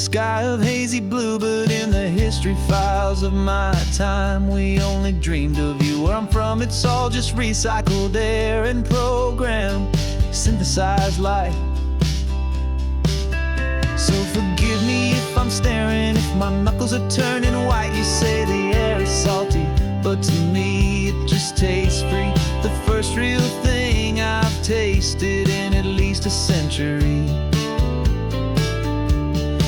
sky of hazy blue, but in the history files of my time, we only dreamed of you. Where I'm from, it's all just recycled air and programmed, synthesized light. So forgive me if I'm staring, if my knuckles are turning white. You say the air is salty, but to me it just tastes free. The first real thing I've tasted in at least a century.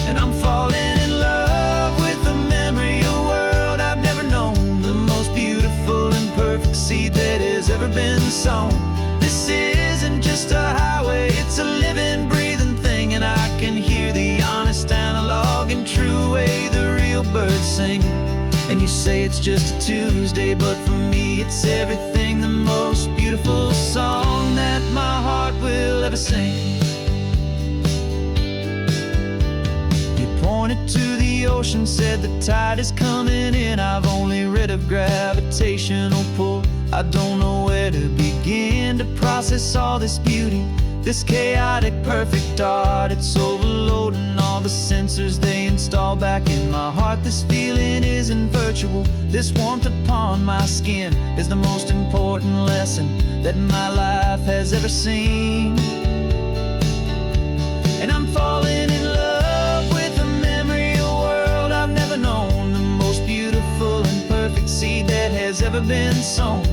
And I'm falling in love with the memory of a world I've never known, the most beautiful and perfect seed that has ever been sown. This isn't just a highway, it's a living, breathing thing, and I can hear the honest, analog, and true way the real birds sing. And you say it's just a Tuesday, but for me it's everything, the most beautiful song that my heart will ever sing. Pointed to the ocean, said the tide is coming in. I've only read of gravitational pull. I don't know where to begin to process all this beauty, this chaotic, perfect art. It's overloading all the sensors they install back in my heart. This feeling isn't virtual. This warmth upon my skin is the most important lesson that my life has ever seen. And I'm falling in love with a memory of a world I've never known, the most beautiful and perfect seed that has ever been sown.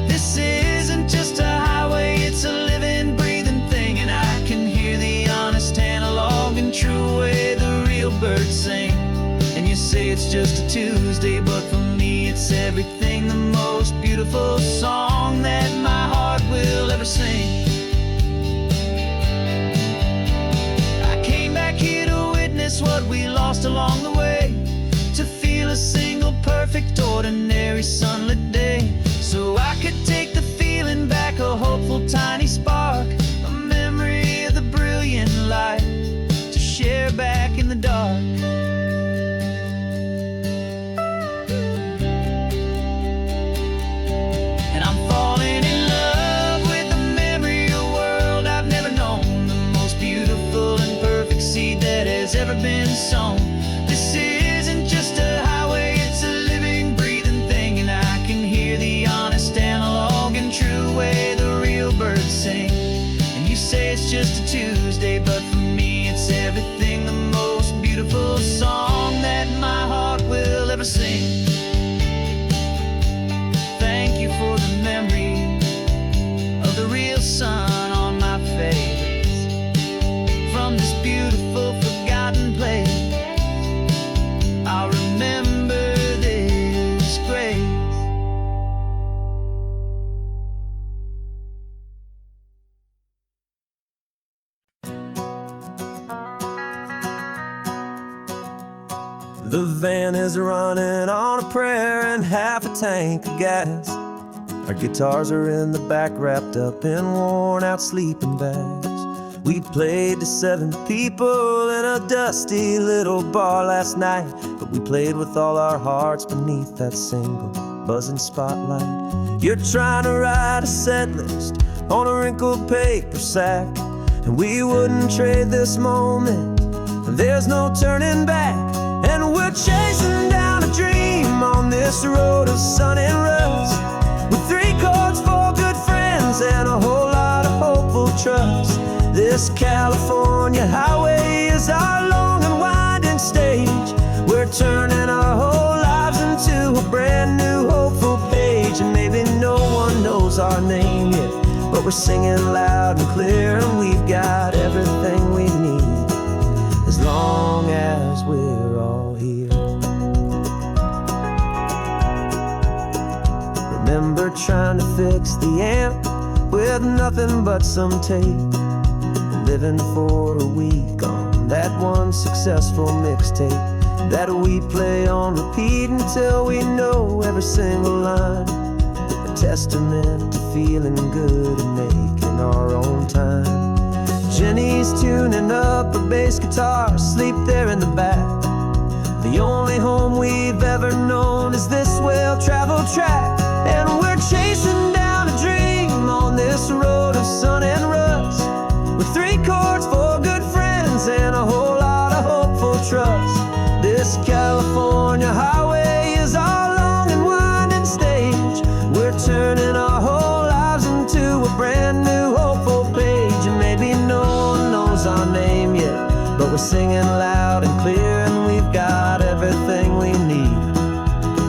This isn't just a highway, it's a living, breathing thing, and I can hear the honest, analog, and true way the real birds sing. And you say it's just a Tuesday, but for me it's everything, the most beautiful song that my heart will ever sing. What we lost along the way, to feel a single perfect ordinary sunlit day, so I could take the feeling back, a hopeful tiny spark, a memory of the brilliant light to share back in the dark. And I'm falling in love with the memory of a world I've never known, the most beautiful and perfect seed that has ever been sown. This isn't just a highway, it's a living, breathing thing, and I can hear the honest, analog, and true way the real birds sing. And you say it's just a Tuesday, but for me it's everything, the most beautiful song that my heart will ever sing. Thank you for the memory of the real sun on my face, from this beautiful forgotten place. I'll remember this grace. The van is running on a prayer and half a tank of gas. Our guitars are in the back, wrapped up in worn-out sleeping bags. We played to 7 people in a dusty little bar last night, but we played with all our hearts beneath that single buzzing spotlight. You're trying to write a set list on a wrinkled paper sack, and we wouldn't trade this moment. There's no turning back, and we're chasing down a dream on this road of sun and rust, with 3 chords, 4 good friends, and a whole lot of hopeful trust. This California highway is our long and winding stage. We're turning our whole lives into a brand new hopeful page. And maybe no one knows our name yet, but we're singing loud and clear, and we've got everything we need as long as we're all here. Remember trying to fix the amp with nothing but some tape, living for a week on that one successful mixtape that we play on repeat until we know every single line. A testament to feeling good and making our own time. Jenny's tuning up her bass guitar, asleep there in the back. The only home we've ever known is this well-traveled track, and we're chasing down a dream on this road of sun and rust, with 3 chords, 4 good friends, and a whole lot of hopeful trust. we're singing loud and clear, and we've got everything we need,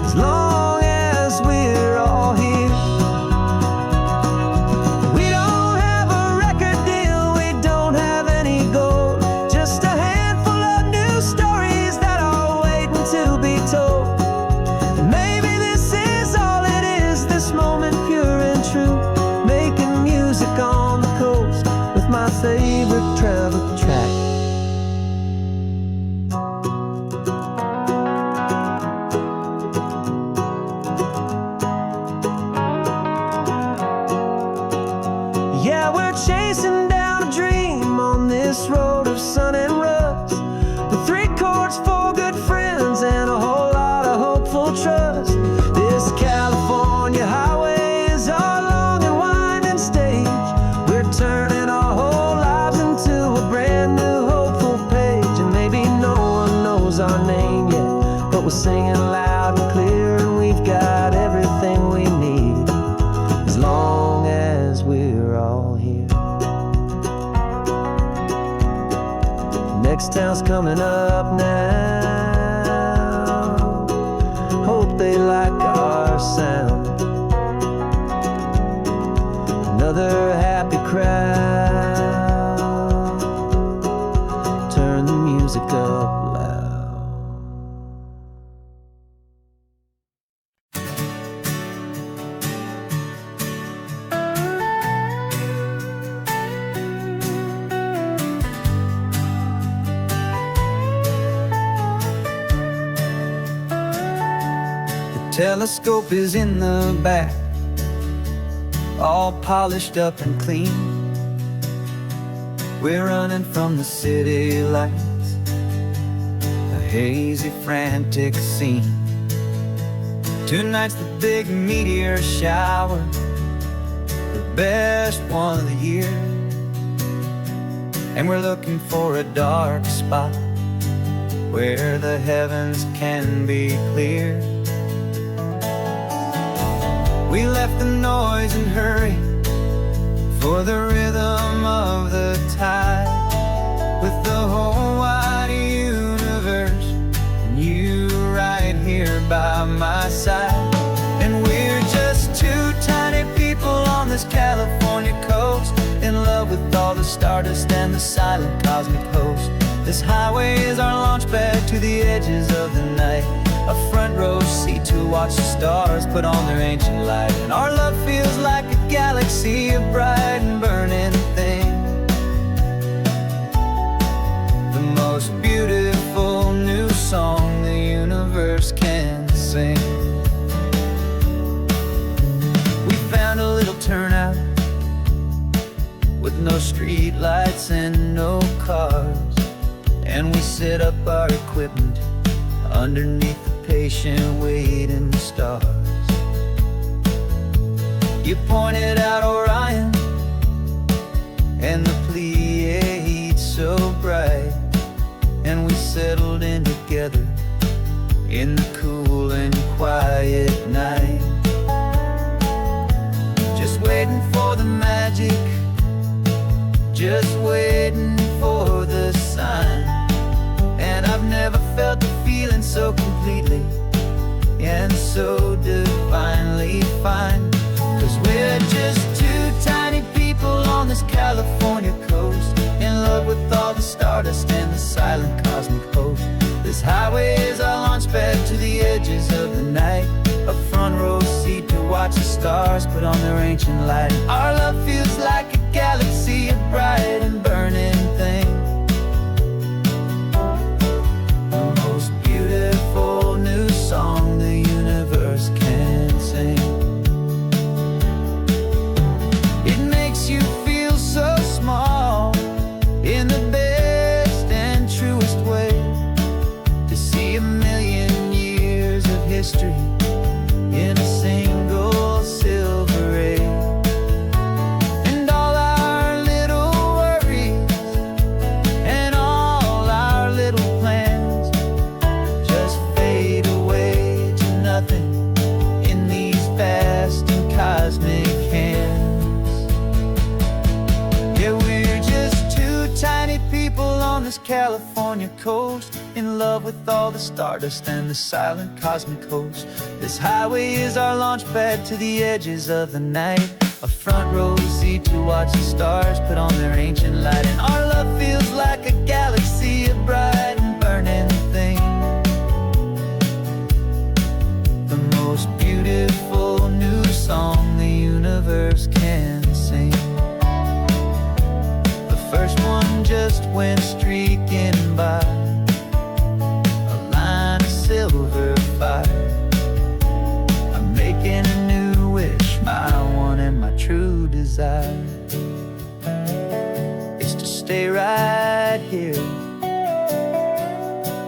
as long as we're all here. We don't have a record deal, we don't have any gold, just a handful of new stories that are waiting to be told. And maybe this is all it is, this moment pure and true, making music on the coast with my favorite travel track. Yeah, we're chasing down a dream on this road of sun and rust, with 3 chords, 4 good friends, and a whole lot of hopeful trust. This California highway is our long and winding stage. We're turning our whole lives into a brand new hopeful page. And maybe no one knows our name yet, but we're singing loud and clear, and we've got everything we need, as long as we're all here. Next town's coming up now, hope they like our sound. Another happy crowd, turn the music up loud. Telescope is in the back, all polished up and clean. We're running from the city lights, a hazy, frantic scene. Tonight's the big meteor shower, the best one of the year. And we're looking for a dark spot where the heavens can be clear. We left the noise and hurry for the rhythm of the tide, with the whole wide universe and you right here by my side. And we're just 2 tiny people on this California coast, in love with all the stardust and the silent cosmic host. This highway is our launch pad to the edges of the night, a front row seat to watch the stars put on their ancient light. And our love feels like a galaxy, a bright and burning thing, the most beautiful new song the universe can sing. We found a little turnout with no street lights and no cars, and we set up our equipment underneath the patient waiting stars. You pointed out Orion and the Pleiades so bright, and we settled in together in the cool and quiet night, just waiting for the magic, just waiting for the sign. And I've never felt the feeling so completely and so divinely fine, 'cause we're just 2 tiny people on this California coast, in love with all the stardust and the silent cosmic host. This highway is our launch pad to the edges of the night, a front row seat to watch the stars put on their ancient light. Our love feels like a galaxy, a bright and burning thing, the most beautiful new song the universe can sing. It makes you feel so small in the best and truest way, to see a million years of history in a single silver ray. And all our little worries and all our little plans just fade away to nothing in these vast and cosmic hands. Yeah, we're just 2 tiny people on this California California coast, in love with all the stardust and the silent cosmic host. This highway is our launch pad to the edges of the night, a front row seat to watch the stars put on their ancient light. And our love feels like a galaxy, a bright and burning thing, the most beautiful new song the universe can sing. The first one just went streaking by, a line of silver fire. I'm making a new wish, my one and my true desire is to stay right here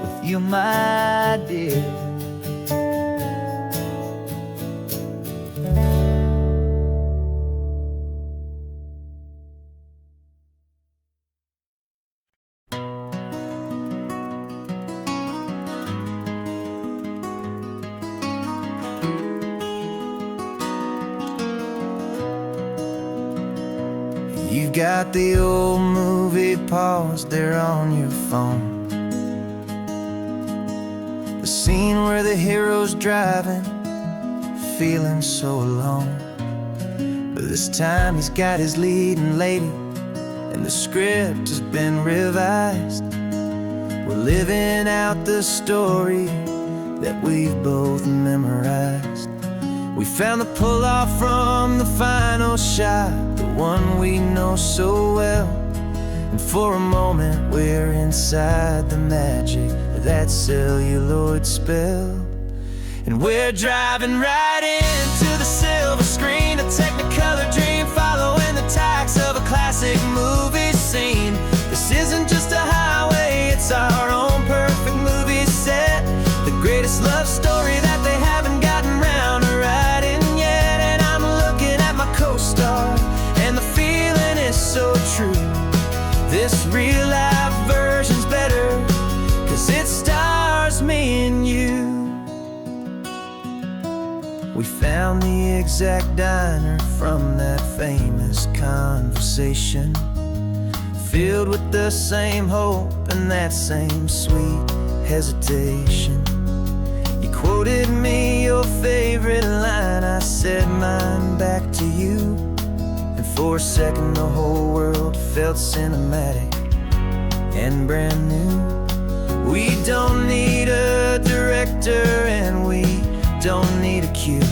with you, my dear. You've got the old movie paused there on your phone, the scene where the hero's driving, feeling so alone. But this time he's got his leading lady, and the script has been revised. We're living out the story that we've both memorized. We found the pull-off from the final shot, the one we know so well. And for a moment we're inside the magic of that celluloid spell. And we're driving right into the silver screen, a Technicolor dream, following the tacks of a classic movie scene. This isn't just a highway, it's our own perfect movie set, the greatest love story that they haven't gotten round to writing yet. And I'm looking at my co-star, and the feeling is so true. This real-life version's better, 'cause it stars me and you. We found the exact diner from that famous conversation, filled with the same hope and that same sweet hesitation. You quoted me your favorite line, I said mine back to you. And for a second the whole world felt cinematic and brand new. We don't need a director and we don't need a cue.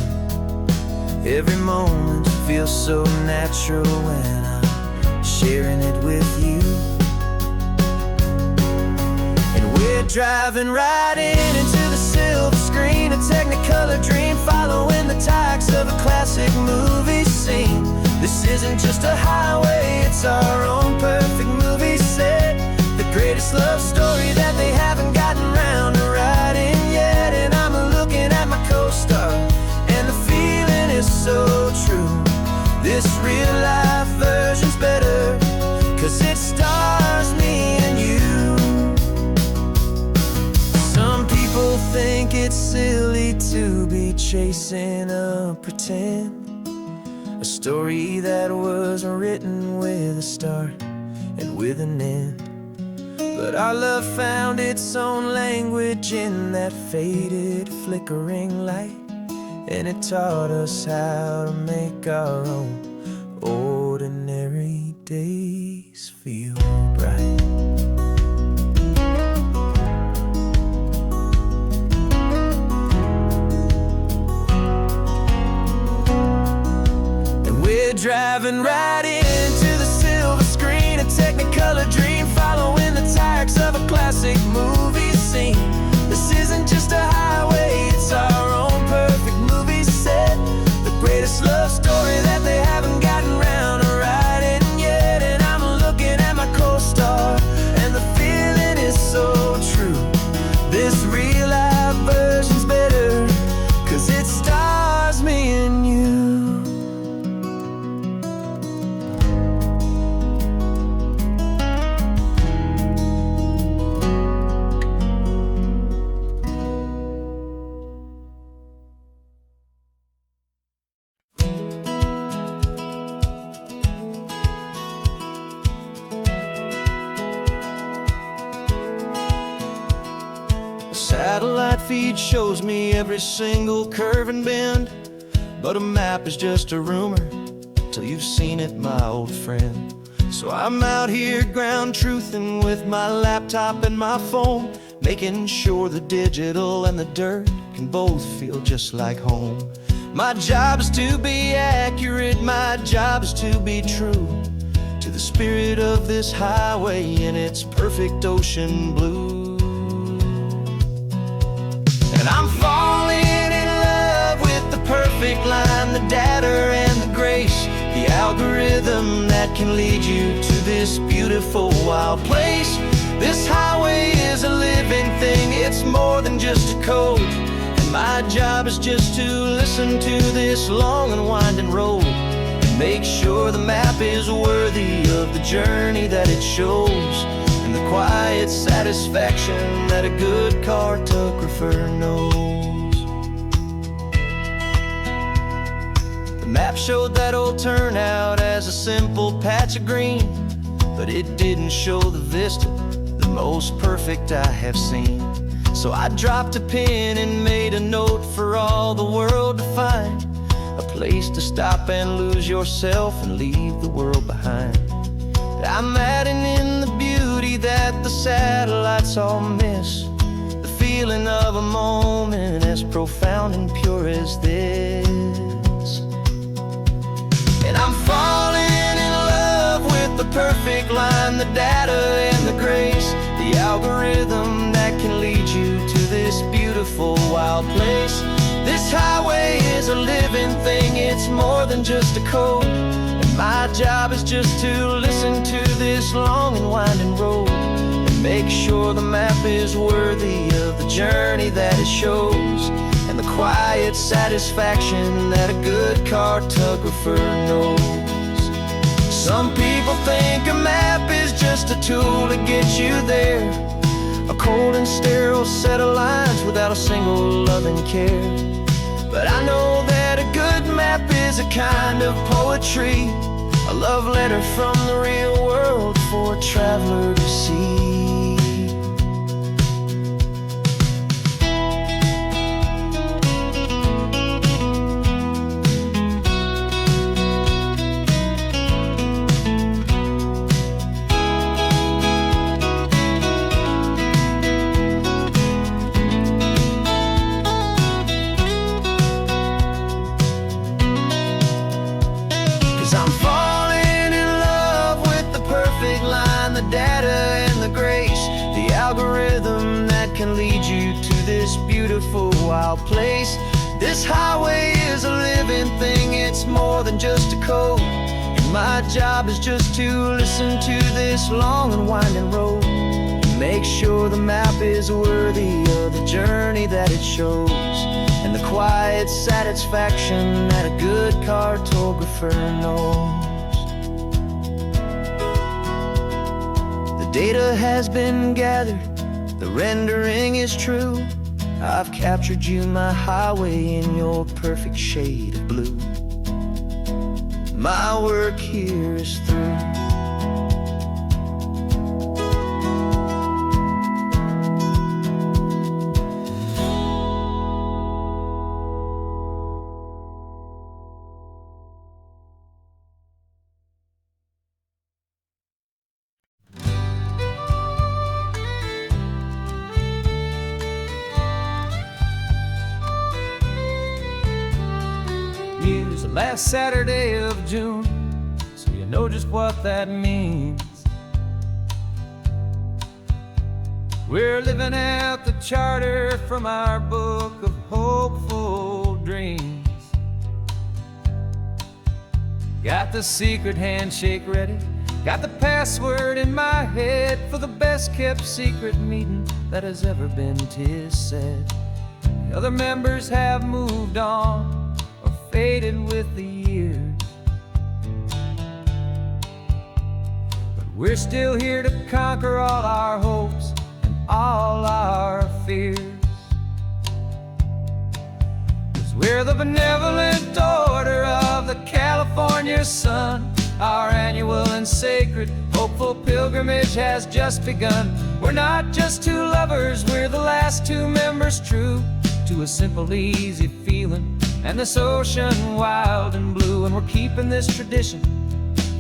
Every moment feels so natural when I'm sharing it with you. And we're driving right into the silver screen, a Technicolor dream, following the tacks of a classic movie scene. This isn't just a highway, it's our own perfect movie set, the greatest love story that they haven't gotten round to writing yet. And I'm looking at my co-star, and the feeling is so true. This real-life version's better, 'cause it stars me and you. Some people think it's silly to be chasing a pretend, a story that was written with a start and with an end. But our love found its own language in that faded, flickering light, and it taught us how to make our own ordinary days feel bright. And we're driving right into the silver screen, a Technicolor dream, following the tacks of a classic movie scene. This isn't just a highway, it's our own perfect movie set, the greatest love story that they haven't gotten round to writing yet. And I'm looking at my co-star, and the feeling is so true. This real-life version's better, 'cause it stars me and you. feed shows me every single curve and bend, but a map is just a rumor till you've seen it, my old friend. So I'm out here ground truthing with my laptop and my phone, making sure the digital and the dirt can both feel just like home. My job is to be accurate, my job is to be true to the spirit of this highway in its perfect ocean blue. And I'm falling in love with the perfect line, the data and the grace, the algorithm that can lead you to this beautiful wild place. This highway is a living thing, it's more than just a code. And my job is just to listen to this long and winding road and make sure the map is worthy of the journey that it shows, and the quiet satisfaction that a good cartographer knows. The map showed that old turnout as a simple patch of green, but it didn't show the vista, the most perfect I have seen. So I dropped a pin and made a note for all the world to find, a place to stop and lose yourself and leave the world behind. I'm adding in the beauty that the satellites all miss, the feeling of a moment as profound and pure as this. And I'm falling in love with the perfect line, the data and the grace, the algorithm that can lead you to this beautiful wild place. This highway is a living thing, it's more than just a code. And my job is just to listen to this long and winding road and make sure the map is worthy of the journey that it shows, and the quiet satisfaction that a good cartographer knows. Some people think a map is just a tool to get you there, a cold and sterile set of lines without a single loving care. But I know that a good map is a kind of poetry, a love letter from the real world for a traveler to see. 'Cause I'm falling in love with the perfect line, the data and the grace, the algorithm that can lead you to this beautiful wild place. This highway is a living thing, it's more than just a code. And my job is just to listen to this long and winding road and make sure the map is worthy of the journey that it shows, and the quiet satisfaction that a good cartographer knows. The data has been gathered, the rendering is true. I've captured you, my highway, in your perfect shade of blue. My work here is through. Use the last Saturday of June, so you know just what that means. We're living out the charter from our book of hopeful dreams. Got the secret handshake ready, got the password in my head for the best kept secret meeting that has ever been, 'tis said. The other members have moved on, faded with the years, but we're still here to conquer all our hopes and all our fears. 'Cause we're the benevolent order of the California sun. Our annual and sacred hopeful pilgrimage has just begun. We're not just two lovers, we're the last two members true to a simple, easy feeling and this ocean wild and blue. And we're keeping this tradition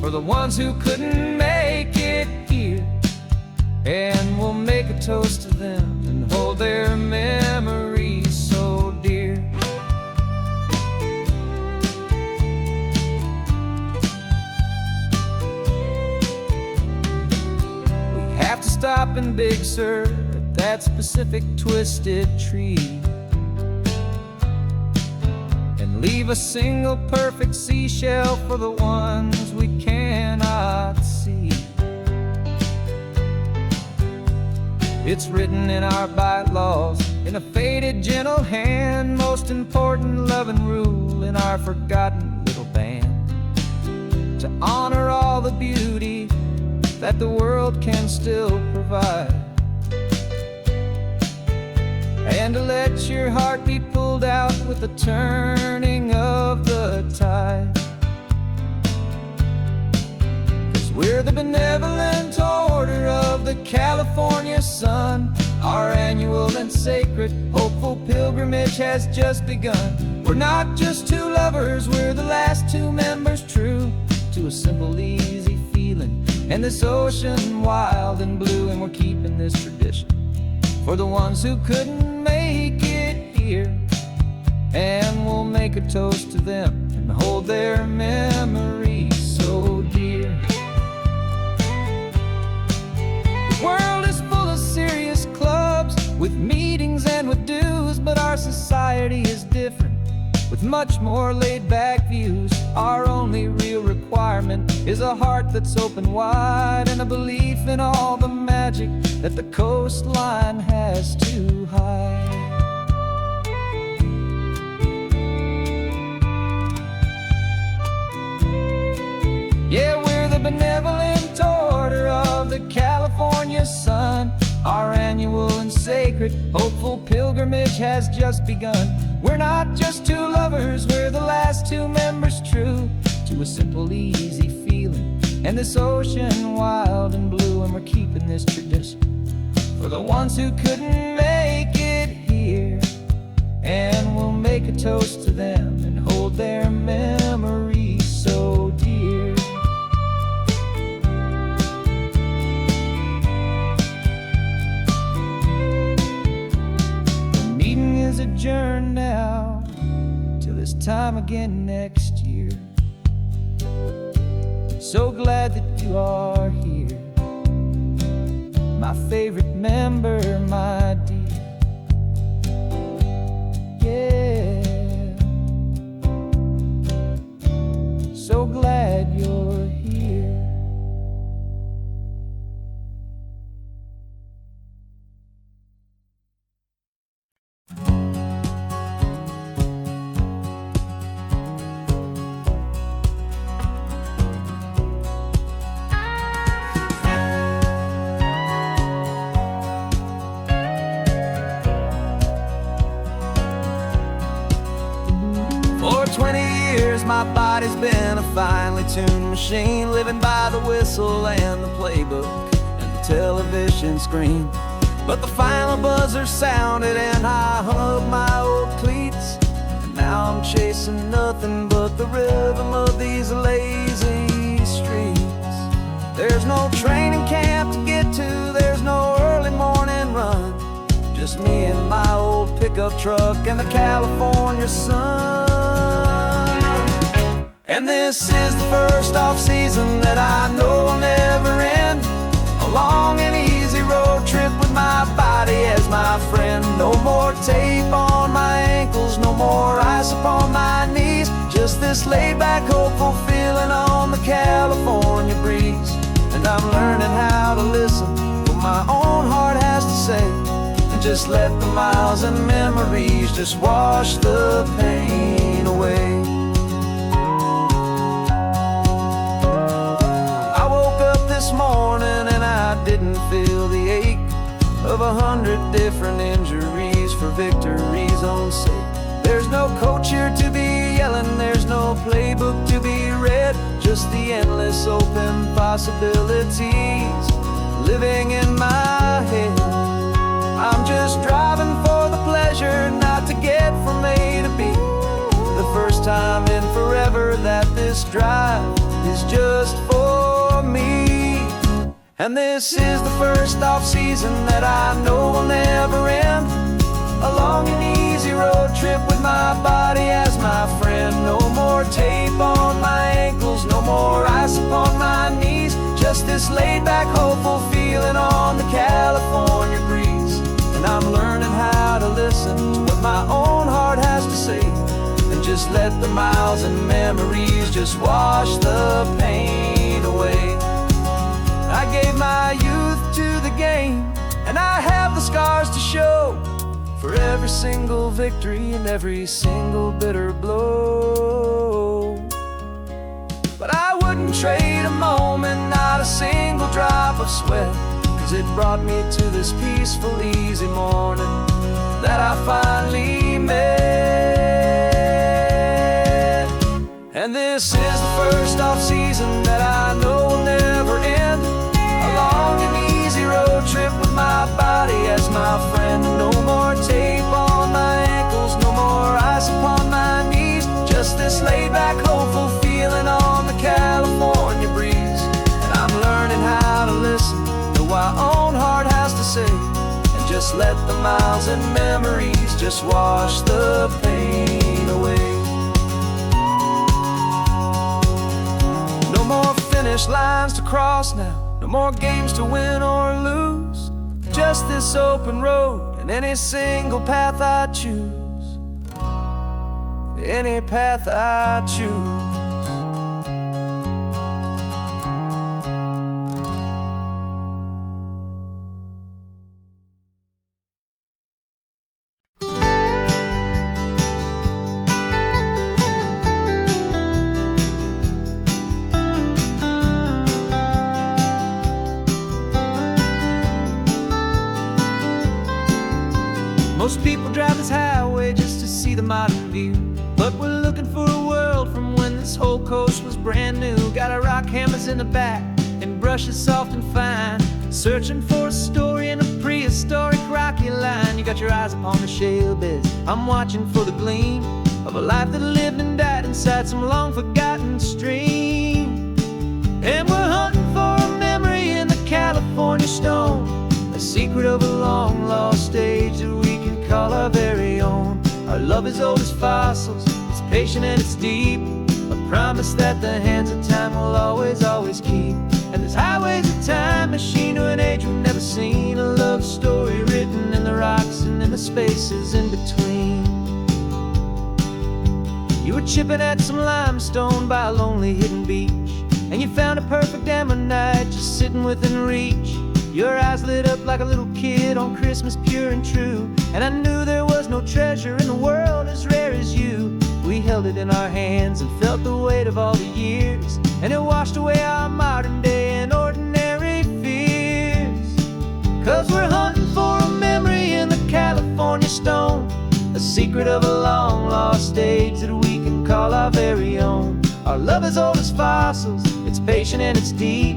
for the ones who couldn't make it here. And we'll make a toast to them and hold their memories so dear. We have to stop in Big Sur at that specific twisted tree and leave a single perfect seashell for the ones we cannot see. It's written in our bylaws, in a faded gentle hand, most important love and rule in our forgotten little band, to honor all the beauty that the world can still provide, and to let your heart be pulled out with the turning of the tide. 'Cause we're the benevolent order of the California sun. Our annual and sacred hopeful pilgrimage has just begun. We're not just two lovers, we're the last two members true to a simple, easy feeling and this ocean wild and blue. And we're keeping this tradition for the ones who couldn't make it here. And we'll make a toast to them and hold their memories so dear. The world is full of serious clubs with meetings and with dues, but our society is different with much more laid-back views. Our only real requirement is a heart that's open wide and a belief in all the magic that the coastline has to hide. Yeah, we're the benevolent order of the California sun. Our annual and sacred hopeful pilgrimage has just begun. We're not just two lovers, we're the last two members true to a simple, easy feeling and this ocean wild and blue. And we're keeping this tradition for the ones who couldn't make it here. And we'll make a toast to them and hold their memories so dear. The meeting is adjourned now till this time again next year. So glad that you are here, my favorite member, my dear. Yeah, so glad you're here. For 20 years my body's been a finely tuned machine, living by the whistle and the playbook and the television screen. But the final buzzer sounded and I hung up my old cleats, and now I'm chasing nothing but the rhythm of these lazy streets. There's no training camp to get to, there's no early morning run, just me and my old pickup truck and the California sun. And this is the first off-season that I know will never end, a long and easy road trip with my body as my friend. No more tape on my ankles, no more ice upon my knees, just this laid-back, hopeful feeling on the California breeze. And I'm learning how to listen to what my own heart has to say, and just let the miles and memories just wash the pain away. I woke up this morning and I didn't feel the ache of 100 different injuries for victory's own sake. There's no coach here to be yelling, there's no playbook to be read, just the endless open possibilities living in my head. I'm just driving for the pleasure, not to get from A to B. The first time in forever that this drive is just for me. And this is the first off-season that I know will never end. A long and easy road trip with my body as my friend. No more tape on my ankles, no more ice upon my knees. Just this laid-back, hopeful feeling on the California breeze. And I'm learning how to listen to what my own heart has to say, and just let the miles and memories just wash the pain away. I gave my youth to the game, and I have the scars to show for every single victory and every single bitter blow. But I wouldn't trade a moment, not a single drop of sweat, 'cause it brought me to this peaceful, easy morning that I finally met. And this is the first off-season that I know will never end. A long and easy road trip with my body as my friend. No more tape on my ankles, no more ice upon my knees. Just this laid-back, hopeful feeling on the California breeze. And I'm learning how to listen to what my own heart has to say, and just let the miles and memories just wash the pain away. No more finish lines to cross now, no more games to win or lose. Just this open road and any single path I choose. Any path I choose. Most people drive this highway just to see the modern view, but we're looking for a world from when this whole coast was brand new. Got our rock hammers in the back and brushes soft and fine, searching for a story in a prehistoric rocky line. You got your eyes upon the shale beds, I'm watching for the gleam of a life that lived and died inside some long forgotten stream. And we're hunting for a memory in the California stone, a secret of a long lost age that we can call our very own. Our love is old as fossils, it's patient and it's deep, a promise that the hands of time will always, always keep. And this highway's a time machine to an age we've never seen, a love story written in the rocks and in the spaces in between. You were chipping at some limestone by a lonely hidden beach, and you found a perfect ammonite just sitting within reach. Your eyes lit up like a little kid on Christmas, pure and true, and I knew there was no treasure in the world as rare as you. We held it in our hands and felt the weight of all the years, and it washed away our modern day and ordinary fears. 'Cause we're hunting for a memory in the California stone, a secret of a long lost age that we can call our very own. Our love is old as fossils, it's patient and it's deep,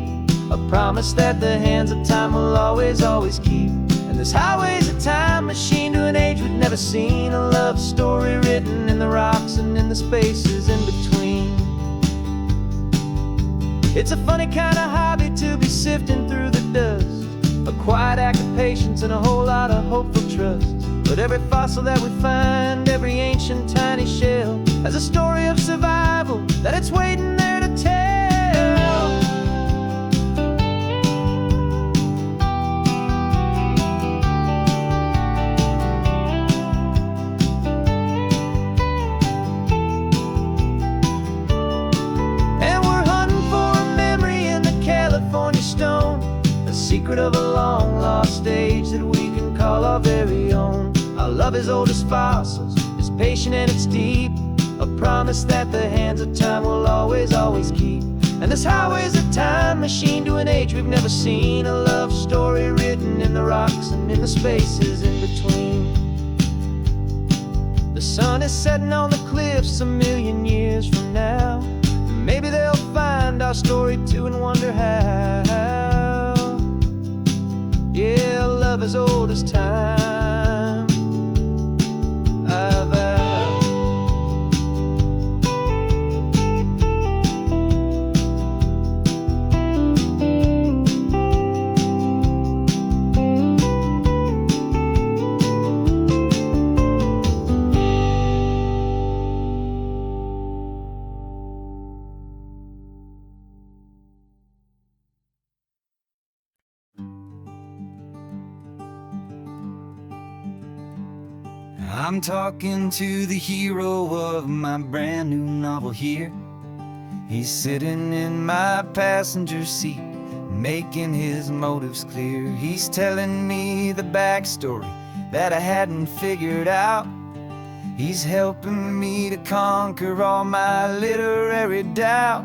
a promise that the hands of time will always, always keep. And this highway's a time machine to an age we've never seen, a love story written in the rocks and in the spaces in between. It's a funny kind of hobby to be sifting through the dust, a quiet act of patience and a whole lot of hopeful trust. But every fossil that we find, every ancient tiny shell, has a story of survival that it's waiting there to tell. Secret of a long lost age that we can call our very own. Our love is old as fossils, it's patient and it's deep, a promise that the hands of time will always, always keep. And this highway's a time machine to an age we've never seen, a love story written in the rocks and in the spaces in between. The sun is setting on the cliffs a million years from now, maybe they'll find our story too and wonder how. as old as time. I vow. I'm talking to the hero of my brand new novel here. He's sitting in my passenger seat, making his motives clear. He's telling me the backstory that I hadn't figured out. He's helping me to conquer all my literary doubt.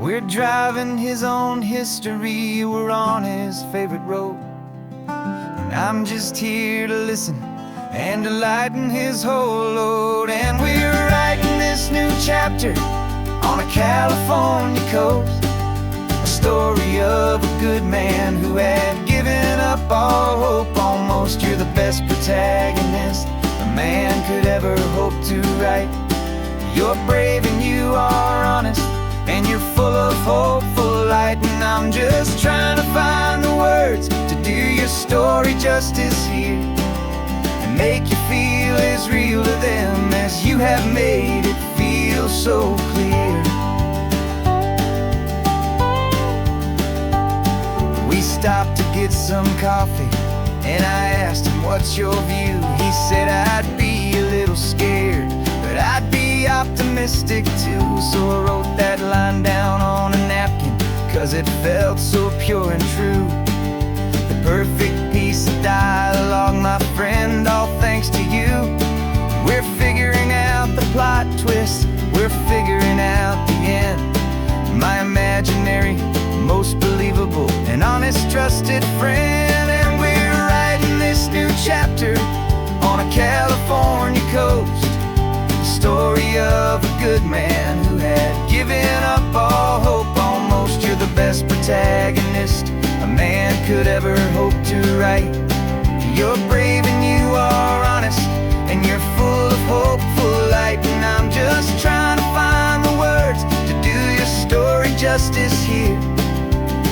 We're driving his own history, we're on his favorite road, and I'm just here to listen and to lighten his whole load. And we're writing this new chapter on a California coast, a story of a good man who had given up all hope almost. You're the best protagonist a man could ever hope to write. You're brave and you are honest, and you're full of hopeful light. And I'm just trying to find the words to do your story justice here, make you feel as real to them as you have made it feel so clear. We stopped to get some coffee, and I asked him, what's your view? He said, I'd be a little scared, but I'd be optimistic too. So I wrote that line down on a napkin, 'cause it felt so pure and true. The perfect piece of dialogue, my friend, all thanks to you. We're figuring out the plot twist, we're figuring out the end. My imaginary, most believable and honest trusted friend. And we're writing this new chapter on a California coast, the story of a good man who had given up all hope almost. You're the best protagonist a man could ever hope to write. You're brave and you are honest, and you're full of hopeful light. And I'm just trying to find the words to do your story justice here,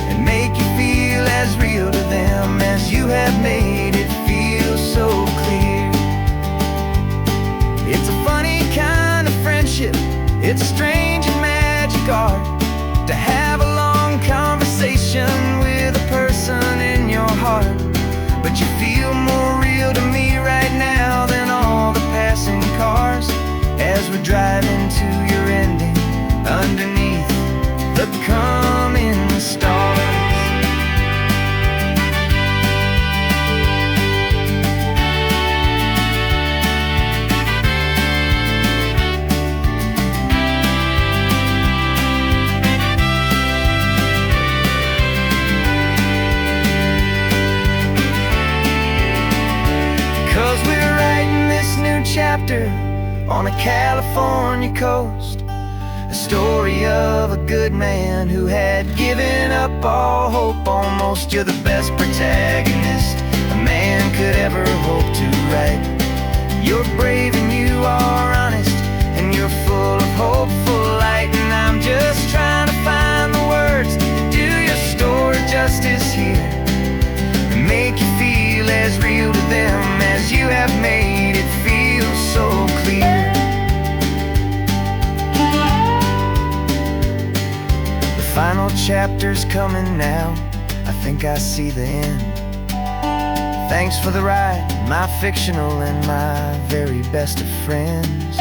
and make you feel as real to them as you have made it feel so clear. It's a funny kind of friendship, it's strange and magic art to have a long conversation with a person in your heart. But you feel more real to me right now than all the passing cars, as we're driving to your ending underneath the coming stars. Chapter on a California coast, a story of a good man who had given up all hope almost. You're the best protagonist a man could ever hope to write. You're brave and you are honest, and you're full of hopeful light. And I'm just trying to find the words to do your story justice here, and make you feel as real to them as you have made it feel so clear. The final chapter's coming now, I think I see the end. Thanks for the ride, my fictional and my very best of friends.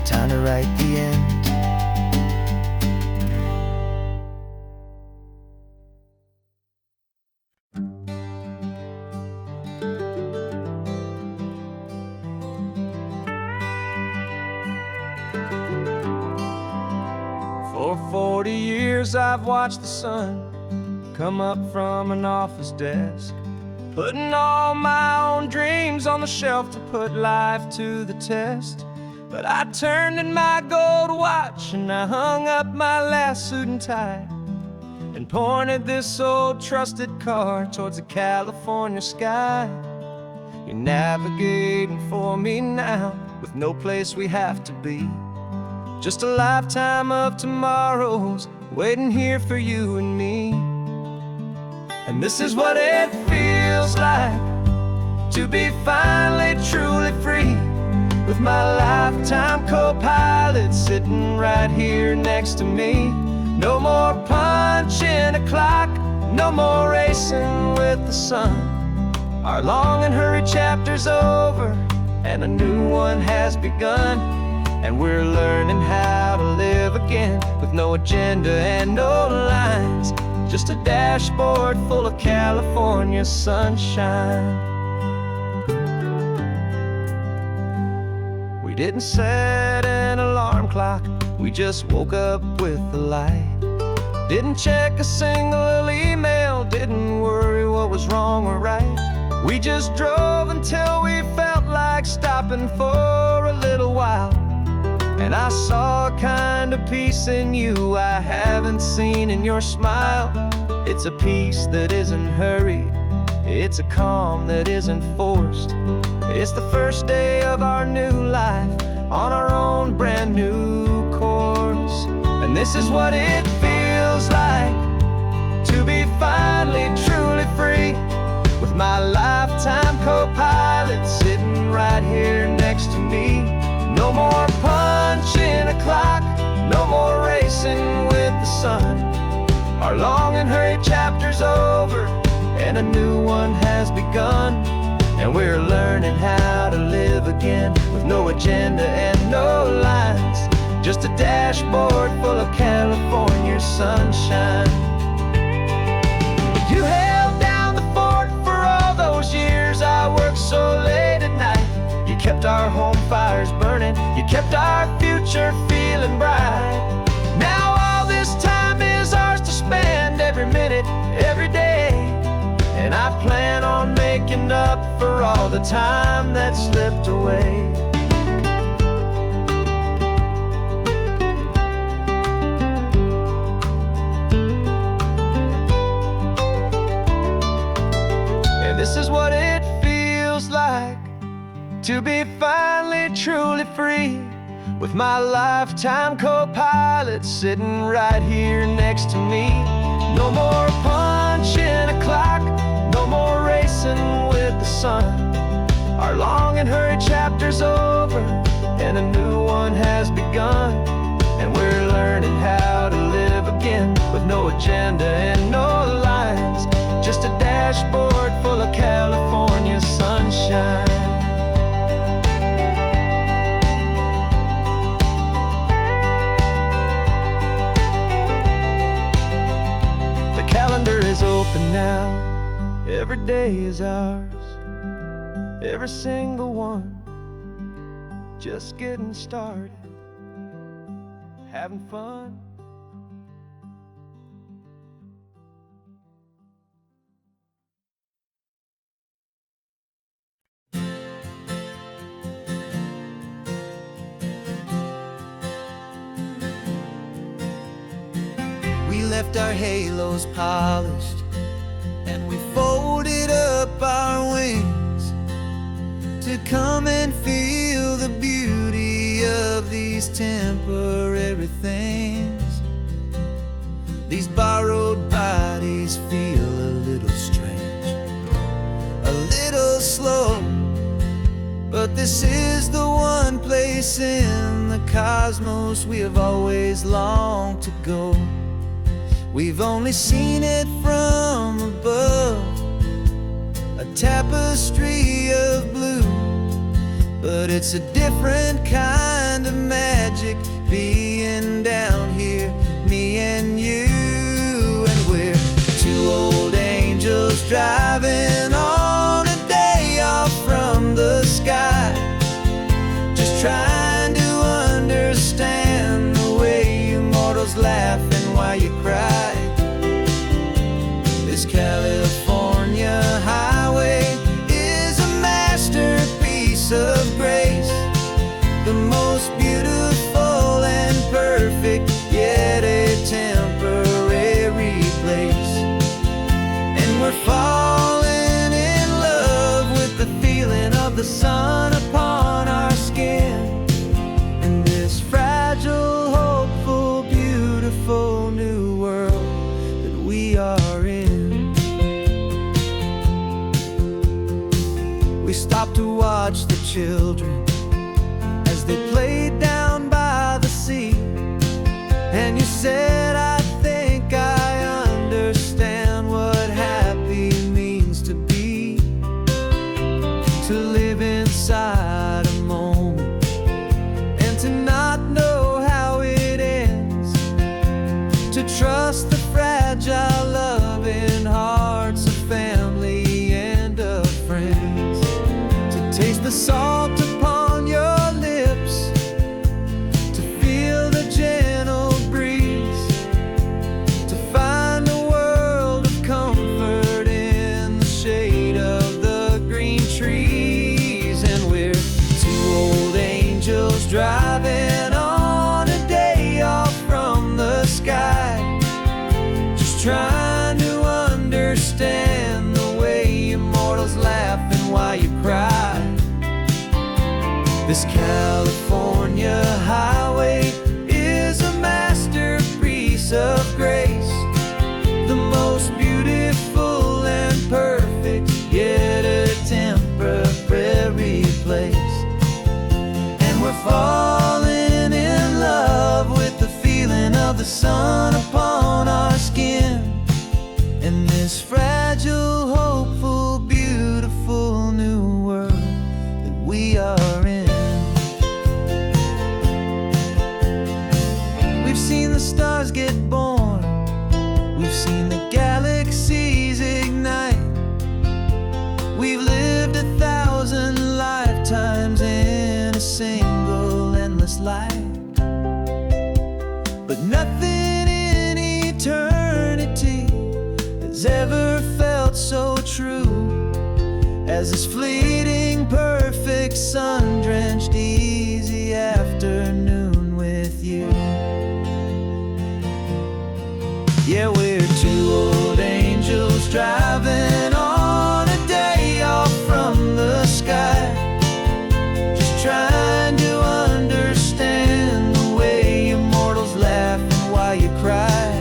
Time to write the end. For 40 years I've watched the sun come up from an office desk, putting all my own dreams on the shelf to put life to the test. But I turned in my gold watch and I hung up my last suit and tie, and and pointed this old trusted car towards the California sky. You're navigating for me now, with no place we have to be. Just a lifetime of tomorrows waiting here for you and me. And this is what it feels like to be finally truly free, with my lifetime co-pilot sitting right here next to me. No more punching a clock, no more racing with the sun. Our long and hurried chapter's over, and a new one has begun. And we're learning how to live again, with no agenda and no lines, just a dashboard full of California sunshine. We didn't set an alarm clock, we just woke up with the light. Didn't check a single email, didn't worry what was wrong or right. We just drove until we felt like stopping for a little while. And I saw a kind of peace in you I haven't seen in your smile. It's a peace that isn't hurried, it's a calm that isn't forced. It's the first day of our new life, on our own brand new course. And this is what it feels like to be finally truly free, with my lifetime co-pilot sitting right here next to me. No more punching a clock, no more racing with the sun. Our long and hurried chapter's over, and a new one has begun. And we're learning how to live again, with no agenda and no lines, just a dashboard full of California sunshine. You held down the fort for all those years I worked so late at night. You kept our home fires burning, you kept our future feeling bright. Now all this time is ours to spend, every minute, every day. And I plan on making up for all the time that slipped away. And this is what it feels like to be finally truly free, with my lifetime co-pilot sitting right here next to me. No more punching a clock, no more racing with the sun. Our long and hurried chapter's over, and a new one has begun. And we're learning how to live again, with no agenda and no lines, just a dashboard full of California sunshine. Is open now, every day is ours, every single one, just getting started, having fun. We left our halos polished, and we folded up our wings to come and feel the beauty of these temporary things. These borrowed bodies feel a little strange, a little slow, but this is the one place in the cosmos we have always longed to go. We've only seen it from above, a tapestry of blue, but it's a different kind of magic being down here, me and you. And we're two old angels driving on a day off from the sky, just trying to understand the way you mortals laugh and why you cry. This California highway is a masterpiece of grace, the most beautiful and perfect, yet a temporary place. said, I think I understand what happy means to be, to live inside a moment and to not know how it ends, to trust the fragile loving hearts of family and of friends, to taste the salt upon your lips, to feel the gentle breeze, to find a world of comfort in the shade of the green trees. And we're two old angels driving on a day off from the sky, just trying to understand the way immortals laugh and why you cry. This California highway is a masterpiece of grace, the most beautiful and perfect, yet a temporary place. And we're falling in love with the feeling of the sun upon our skin, in this fragile, hopeful, beautiful new world that we are in. We've seen the stars get born, we've seen the galaxies ignite, we've lived 1,000 lifetimes in a single endless life. But nothing in eternity has ever felt so true as this fleeting, perfect, sun-drenched, easy afternoon with you. Yeah, we're two old angels driving on a day off from the sky, just trying to understand the way immortals laugh and why you cry.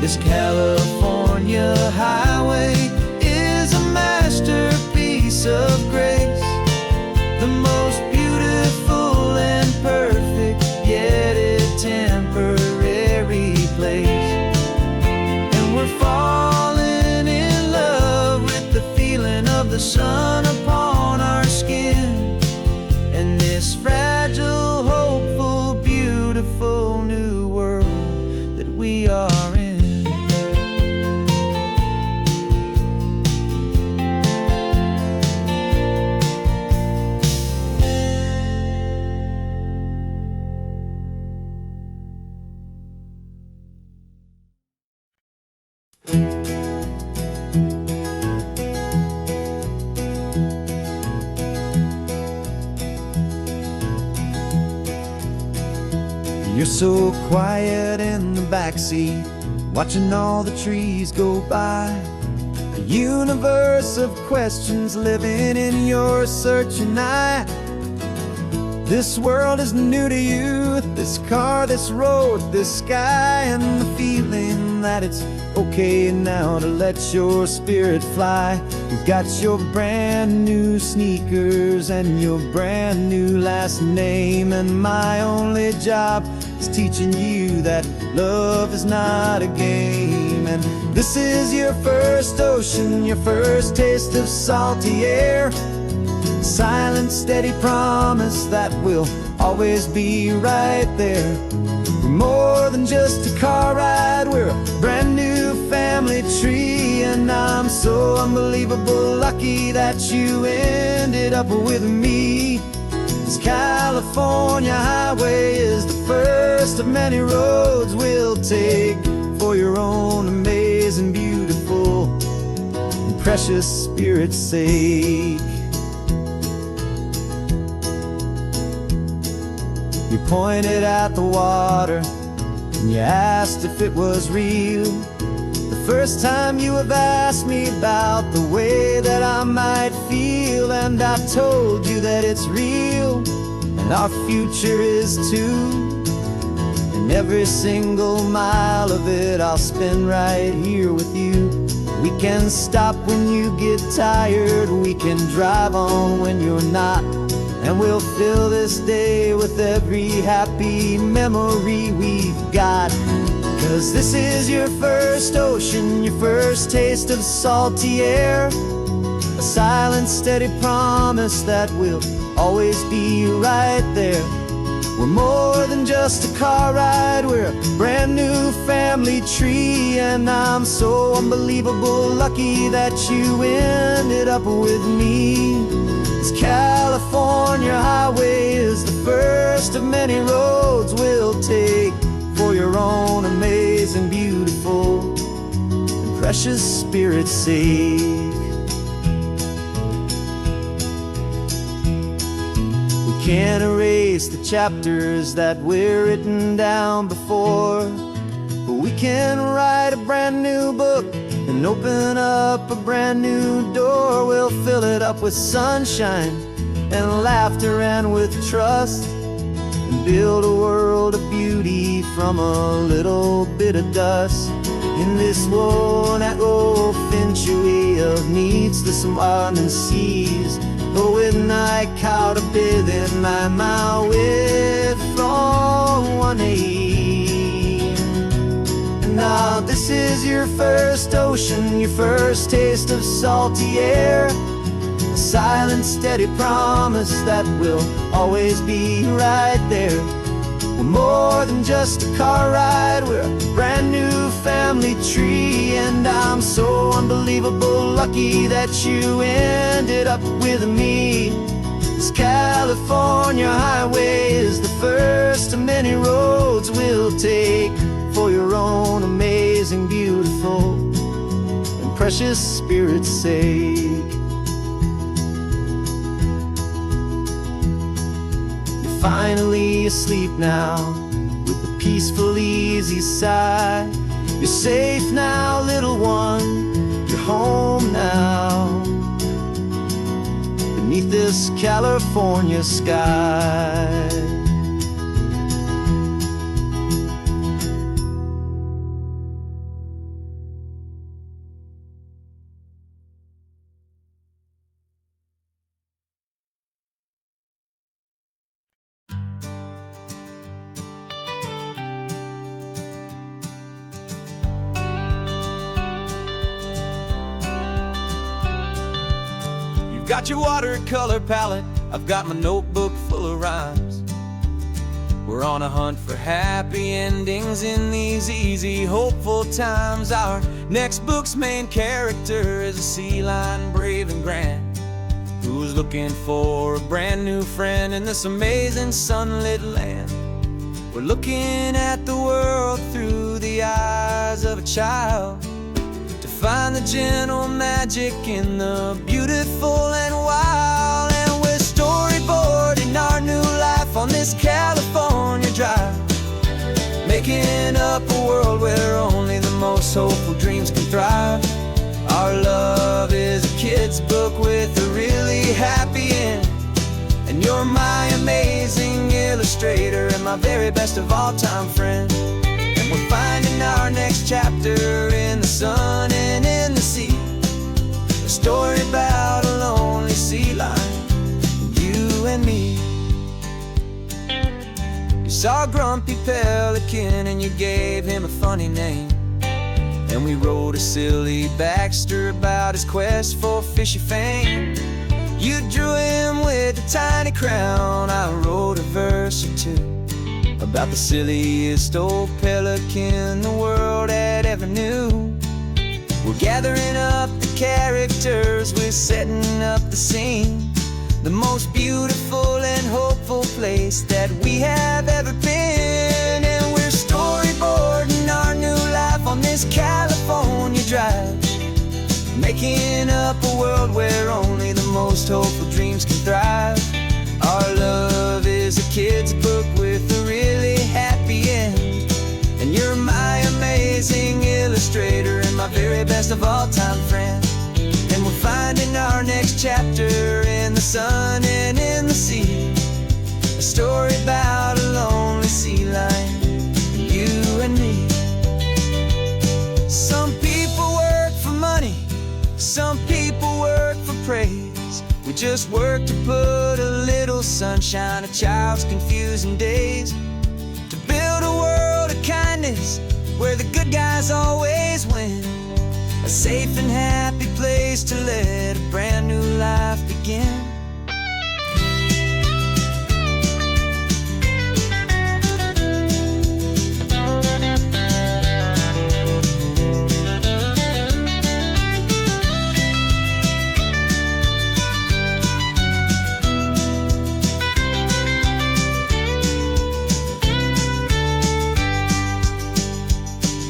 This California highway is a masterpiece of grace, the most beautiful and perfect, yet a temporary place. And we're falling in love with the feeling of the sun upon our skin, and this fragile, hopeful, beautiful new world that we are in. You're so quiet in the backseat, watching all the trees go by. A universe of questions living in your searching eye. This world is new to you, this car, this road, this sky, and the feeling that it's okay now to let your spirit fly. You've got your brand new sneakers and your brand new last name, and my only job is teaching you that love is not a game. And this is your first ocean, your first taste of salty air, silent, steady promise that we'll always be right there. We're more than just a car ride, we're a brand new family tree, and I'm so unbelievable lucky that you ended up with me. This California highway is the first of many roads we'll take for your own amazing, beautiful, and precious spirit's sake. You pointed at the water and you asked if it was real. The first time you have asked me about the way that I might feel, and I told you that it's real and our future is too. And every single mile of it I'll spend right here with you. We can stop when you get tired, we can drive on when you're not. And we'll fill this day with every happy memory we've got. 'Cause this is your first ocean, your first taste of salty air. A silent, steady promise that we'll always be right there. We're more than just a car ride, we're a brand new family tree. And I'm so unbelievable lucky that you ended up with me. This California highway is the first of many roads we'll take for your own amazing, beautiful, and precious spirit's sake. We can't erase the chapters that we're written down before, but we can write a brand new book and open up a brand new door. We'll fill it up with sunshine and laughter and with trust, and build a world of beauty from a little bit of dust. In this world at finchuí of needs the winding seas, but with night caught a bit in my way from one aim. And now this is your first ocean, your first taste of salty air. A silent, steady promise that we'll always be right there. We're more than just a car ride, we're a brand new family tree. And I'm so unbelievable lucky that you ended up with me. This California highway is the first of many roads we'll take for your own amazing, beautiful, and precious spirit's sake. Finally asleep now, with a peaceful, easy sigh. You're safe now, little one, you're home now, beneath this California sky. Got your watercolor palette, I've got my notebook full of rhymes. We're on a hunt for happy endings in these easy, hopeful times. Our next book's main character is a sea lion, brave and grand, who's looking for a brand new friend in this amazing sunlit land. We're looking at the world through the eyes of a child, find the gentle magic in the beautiful and wild. And we're storyboarding our new life on this California drive, making up a world where only the most hopeful dreams can thrive. Our love is a kid's book with a really happy end, and you're my amazing illustrator and my very best of all time friend. We're finding our next chapter in the sun and in the sea, a story about a lonely sea lion, you and me. You saw a grumpy pelican and you gave him a funny name, and we wrote a silly Baxter about his quest for fishy fame. You drew him with a tiny crown, I wrote a verse or two about the silliest old pelican the world had ever knew. We're gathering up the characters, we're setting up the scene, the most beautiful and hopeful place that we have ever been. And we're storyboarding our new life on this California drive, making up a world where only the most hopeful dreams can thrive. Our love is a kid's book with a really happy end, and you're my amazing illustrator and my very best of all time friend. And we're finding our next chapter in the sun and in the sea, a story about a lonely sea lion, you and me. Some people work for money, some people work for praise. We just work to put a little little sunshine, a child's confusing days, to build a world of kindness where the good guys always win. A safe and happy place to let a brand new life begin.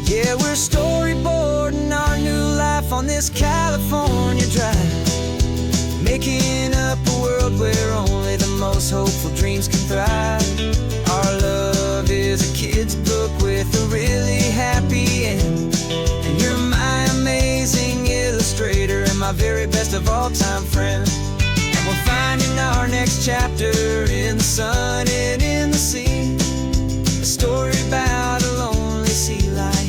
Yeah, we're storyboarding our new life on this California drive, making up a world where only the most hopeful dreams can thrive. Our love is a kid's book with a really happy end, and you're my amazing illustrator and my very best of all-time friend. And we're finding our next chapter in the sun and in the sea, a story about a lonely sea lion,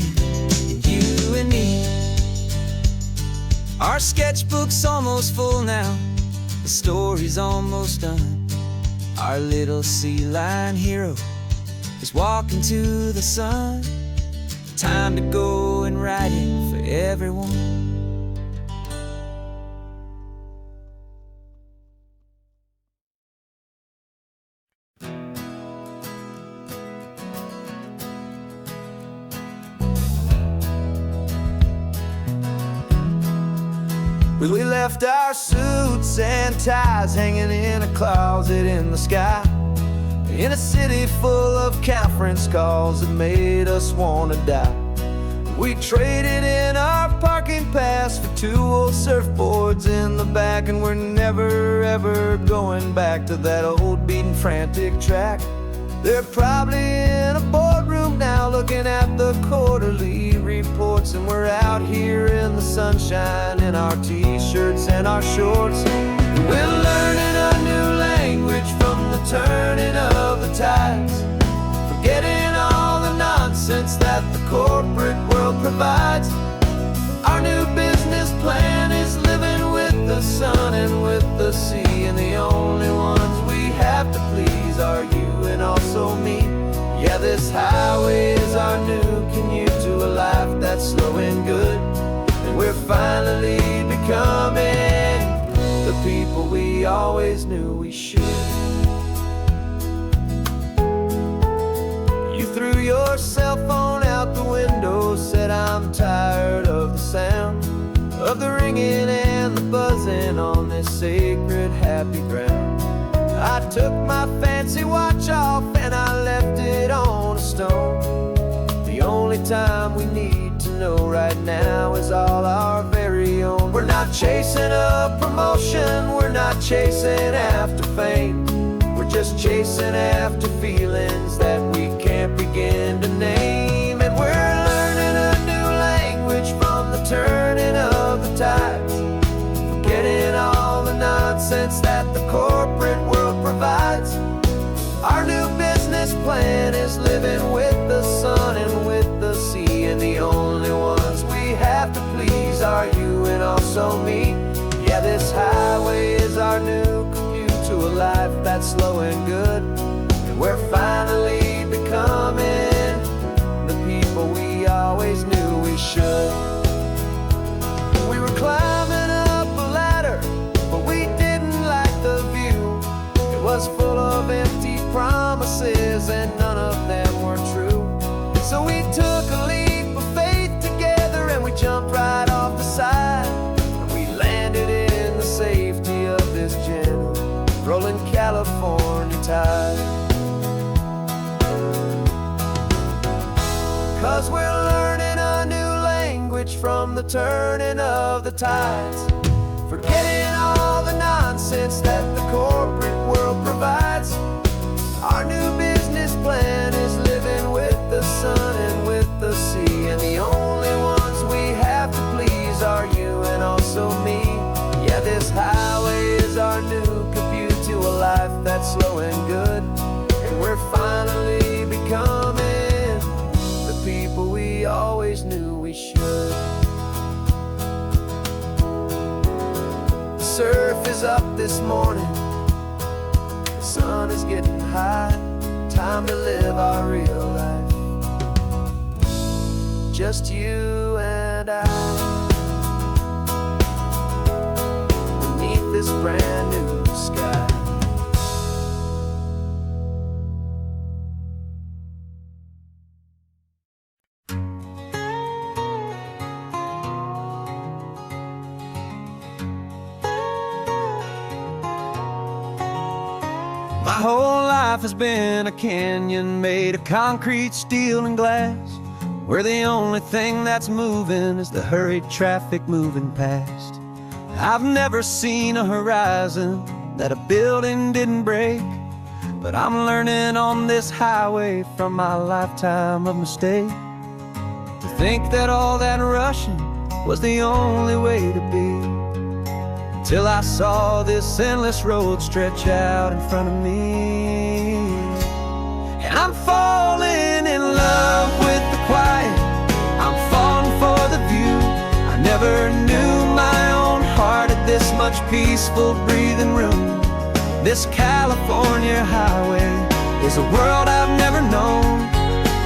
you and me. Our sketchbook's almost full now, the story's almost done. Our little sea lion hero is walking to the sun. Time to go and write it for everyone. We left our suits and ties hanging in a closet in the sky, in a city full of conference calls that made us want to die. We traded in our parking pass for 2 old surfboards in the back, and we're never ever going back to that old beaten frantic track. They're probably in a boardroom now looking at the quarterly reports, and we're out here in the sunshine in our t-shirts and our shorts. We're learning a new language from the turning of the tides, forgetting all the nonsense that the corporate world provides. Our new business plan is living with the sun and with the sea, and the only ones we have to please are you and also me. Yeah, this highway is our new commute to a life that's slow and good, and we're finally becoming the people we always knew we should. You threw your cell phone out the window, said I'm tired of the sound of the ringing and the buzzing on this sacred happy ground. I took my fancy watch off and I left it on a stone. The only time we need to know right now is all our very own. We're not chasing a promotion, we're not chasing after fame, we're just chasing after feelings that we can't begin to name. And we're learning a new language from the turning of the tides, forgetting all the nonsense that the corporate world provides. Our new business plan is living with the sun and with the sea, and the only ones we have to please are you and also me. Yeah, this highway is our new commute to a life that's slow and good, and we're finally becoming the people we always knew we should. We were climbing up a ladder, but we didn't like the view. It was full of empty promises and none of them were true. So we took a leap of faith together and we jumped right off the side, and we landed in the safety of this gentle rolling California tide. 'Cause we're learning a new language from the turning of the tides, forgetting all the nonsense that the corporate world provides. Our new business plan is living with the sun and with the sea, and the only ones we have to please are you and also me. Yeah, this highway is our new commute to a life that's slow and good, and we're finally becoming the people we always knew we should. The surf is up this morning, the is getting high. Time to live our real life. Just you and I, beneath this brand new sky. My whole life has been a canyon made of concrete, steel, and glass, where the only thing that's moving is the hurried traffic moving past. I've never seen a horizon that a building didn't break, but I'm learning on this highway from my lifetime of mistake, to think that all that rushing was the only way to be. Till I saw this endless road stretch out in front of me. And I'm falling in love with the quiet, I'm falling for the view. I never knew my own heart had this much peaceful breathing room. This California highway is a world I've never known,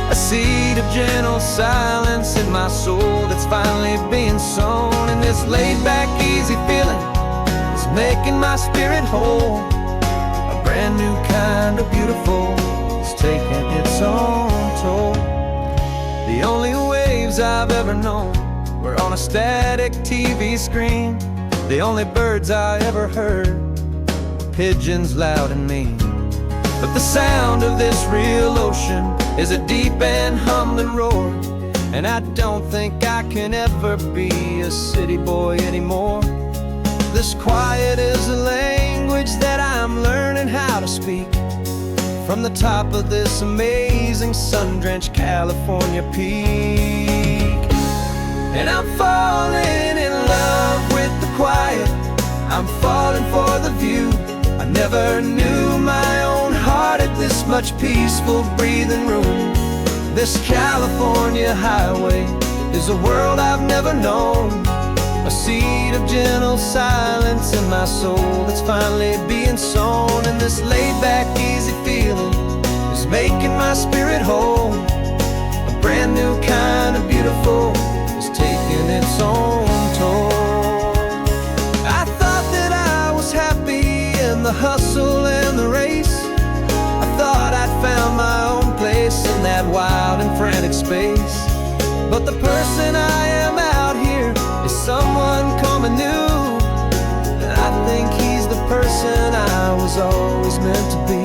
a seed of gentle silence in my soul that's finally being sown. And this laid-back, easy feeling making my spirit whole. A brand new kind of beautiful is taking its own toll. The only waves I've ever known were on a static TV screen. The only birds I ever heard were pigeons loud and mean. But the sound of this real ocean is a deep and humbling roar, and I don't think I can ever be a city boy anymore. This quiet is a language that I'm learning how to speak from the top of this amazing sun-drenched California peak. And I'm falling in love with the quiet, I'm falling for the view. I never knew my own heart had this much peaceful breathing room. This California highway is a world I've never known, a seed of gentle silence in my soul that's finally being sown. And this laid-back, easy feeling is making my spirit whole. A brand new kind of beautiful is taking its own toll. I thought that I was happy in the hustle and the race. I thought I'd found my own place in that wild and frantic space. But the person I am out here is someone coming new, and I think he's the person I was always meant to be.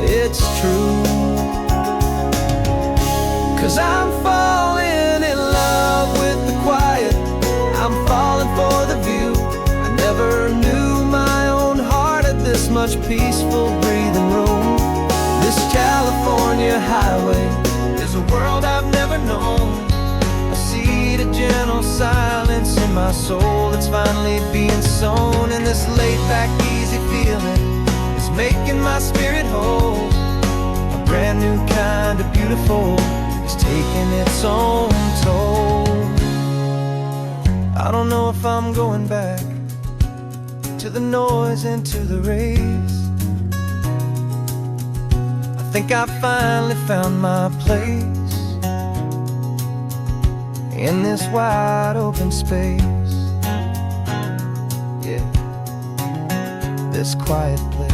It's true, 'cause I'm falling in love with the quiet, I'm falling for the view. I never knew my own heart had this much peaceful breathing room. This California highway is a world I've never known, a seed of gentle silence in my soul that's finally being sown. And this laid-back, easy feeling is making my spirit whole. A brand new kind of beautiful is taking its own toll. I don't know if I'm going back to the noise and to the race. I think I finally found my place in this wide open space, yeah, this quiet place.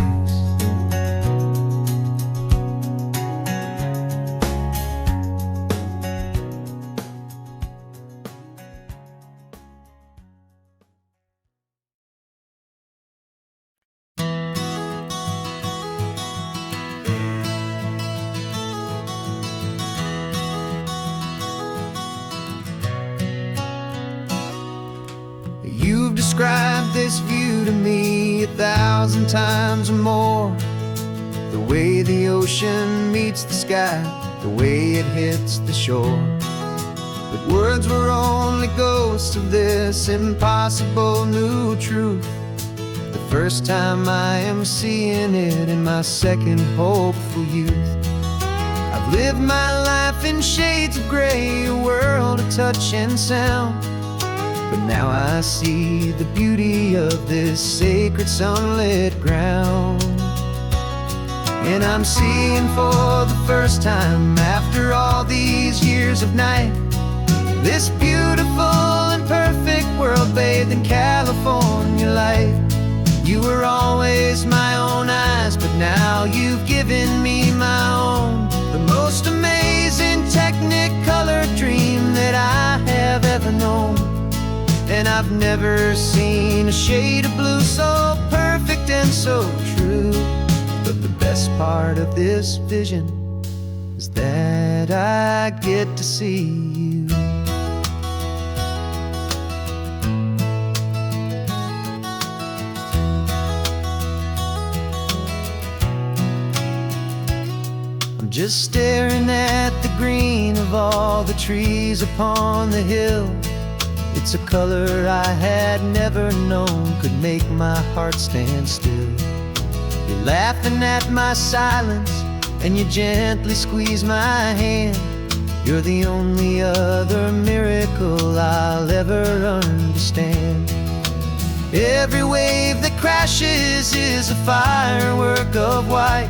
You've described this view to me 1,000 times or more. The way the ocean meets the sky, the way it hits the shore. But words were only ghosts of this impossible new truth. The first time I am seeing it in my second hopeful youth. I've lived my life in shades of gray, a world of touch and sound. But now I see the beauty of this sacred sunlit ground. And I'm seeing for the first time, after all these years of night, this beautiful and perfect world bathed in California light. You were always my own eyes, but now you've given me my own. The most amazing Technicolor dream that I have ever known. And I've never seen a shade of blue so perfect and so true. But the best part of this vision is that I get to see you. Just staring at the green of all the trees upon the hill. It's a color I had never known could make my heart stand still. You're laughing at my silence, and you gently squeeze my hand. You're the only other miracle I'll ever understand. Every wave that crashes is a firework of white.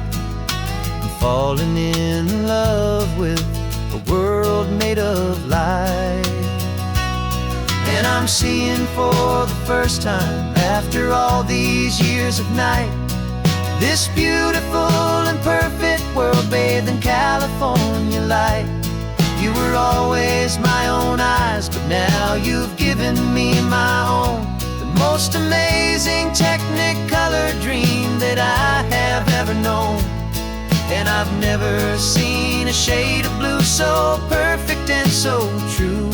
Falling in love with a world made of light. And I'm seeing for the first time, after all these years of night, this beautiful and perfect world bathed in California light. You were always my own eyes, but now you've given me my own. The most amazing Technicolor dream that I have ever known. And I've never seen a shade of blue so perfect and so true.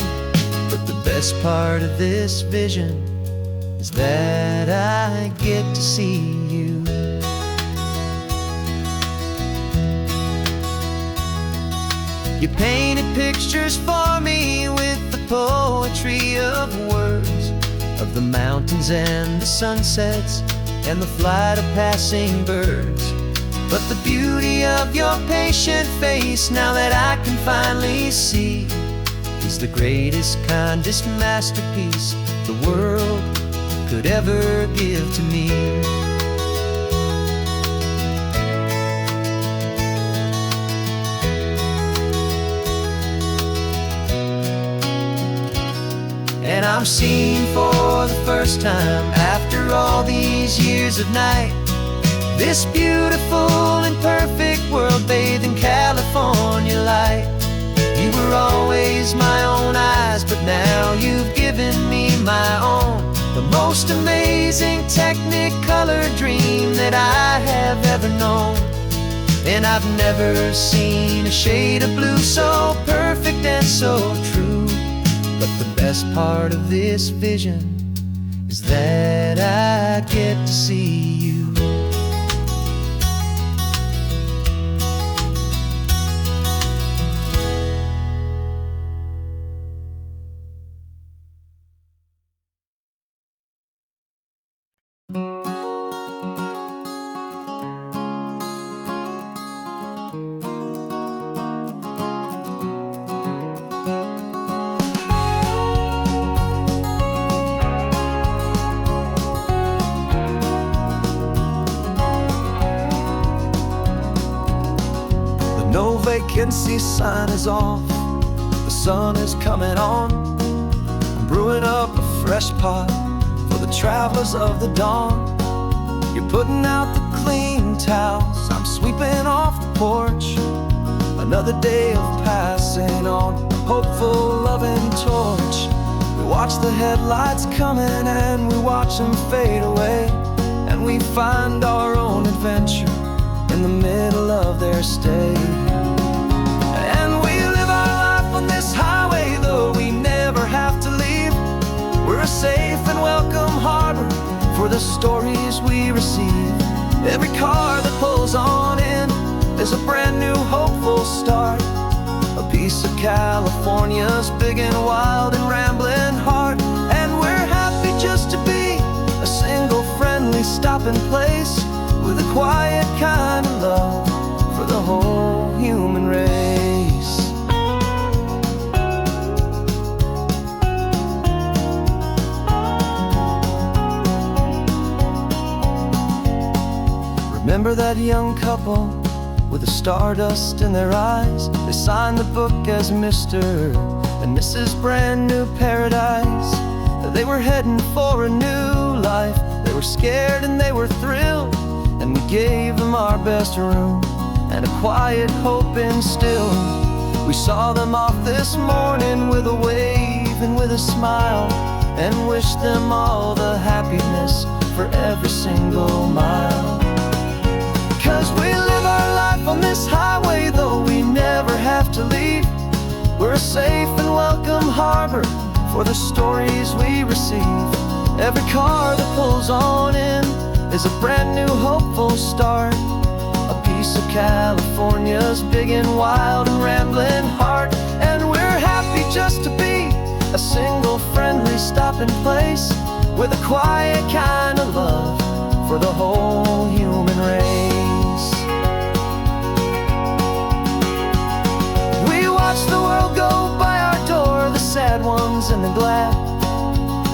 But the best part of this vision is that I get to see you. You painted pictures for me with the poetry of words, of the mountains and the sunsets and the flight of passing birds. But the beauty of your patient face, now that I can finally see, is the greatest, kindest masterpiece the world could ever give to me. And I'm seeing for the first time, after all these years of night, this beautiful and perfect world bathed in California light. You were always my own eyes, but now you've given me my own. The most amazing Technicolor dream that I have ever known. And I've never seen a shade of blue so perfect and so true. But the best part of this vision is that I get to see you. No vacancy sign is off, the sun is coming on. I'm brewing up a fresh pot for the travelers of the dawn. You're putting out the clean towels, I'm sweeping off the porch. Another day of passing on, a hopeful, loving torch. We watch the headlights coming and we watch them fade away. And we find our own adventure in the middle of their stay. And we live our life on this highway, though we never have to leave. We're a safe and welcome harbor for the stories we receive. Every car that pulls on in is a brand new hopeful start. A piece of California's big and wild and rambling heart. And we're happy just to be a single friendly stopping place, with a quiet kind of love for the whole human race. Remember that young couple the stardust in their eyes. They signed the book as Mr. and Mrs. Brand New Paradise. They were heading for a new life. They were scared and they were thrilled, and we gave them our best room and a quiet hope instilled. We saw them off this morning with a wave and with a smile, and wished them all the happiness for every single mile. 'Cause we live our life on this highway, though we never have to leave. We're a safe and welcome harbor for the stories we receive. Every car that pulls on in is a brand new hopeful start, a piece of California's big and wild and rambling heart. And we're happy just to be a single friendly stopping place, with a quiet kind of love for the whole human race. We watch the world go by our door, the sad ones and the glad,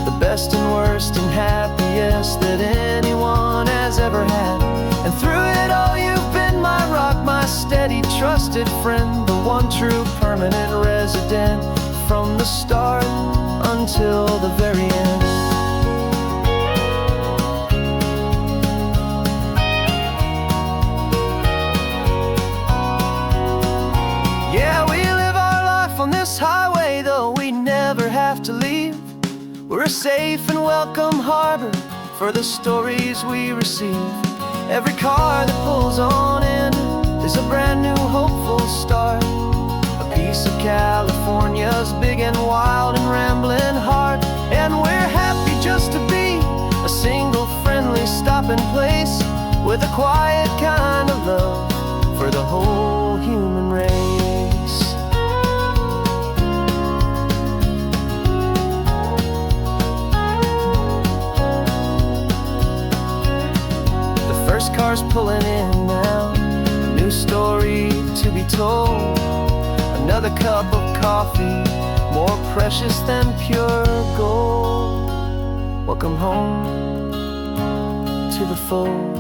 the best and worst and happiest that anyone has ever had. And through it all you've been my rock, my steady trusted friend, the one true permanent resident, from the start until the very end. Yeah, we live our life on this highway, though we never have to leave. We're a safe and welcome harbor for the stories we receive. Every car that pulls on in is a brand new hopeful start, a piece of California's big and wild and rambling heart. And we're happy just to be a single friendly stopping place, with a quiet kind of love for the whole human race. First car's pulling in now, a new story to be told. Another cup of coffee, more precious than pure gold. Welcome home to the fold.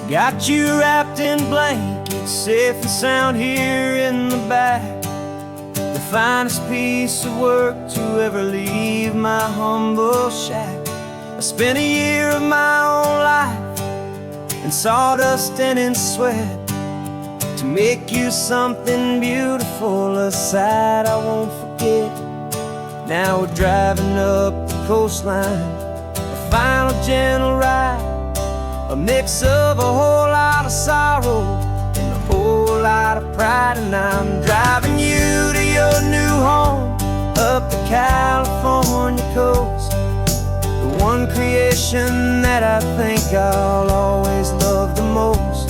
Got you wrapped in blankets, safe and sound here in the back. The finest piece of work to ever leave my humble shack. I spent a year of my own life in sawdust and in sweat to make you something beautiful, a sight I won't forget. Now we're driving up the coastline, a final gentle ride, a mix of a whole lot of sorrow and a whole lot of pride. And I'm driving you to your new home up the California coast, the one creation that I think I'll always love the most.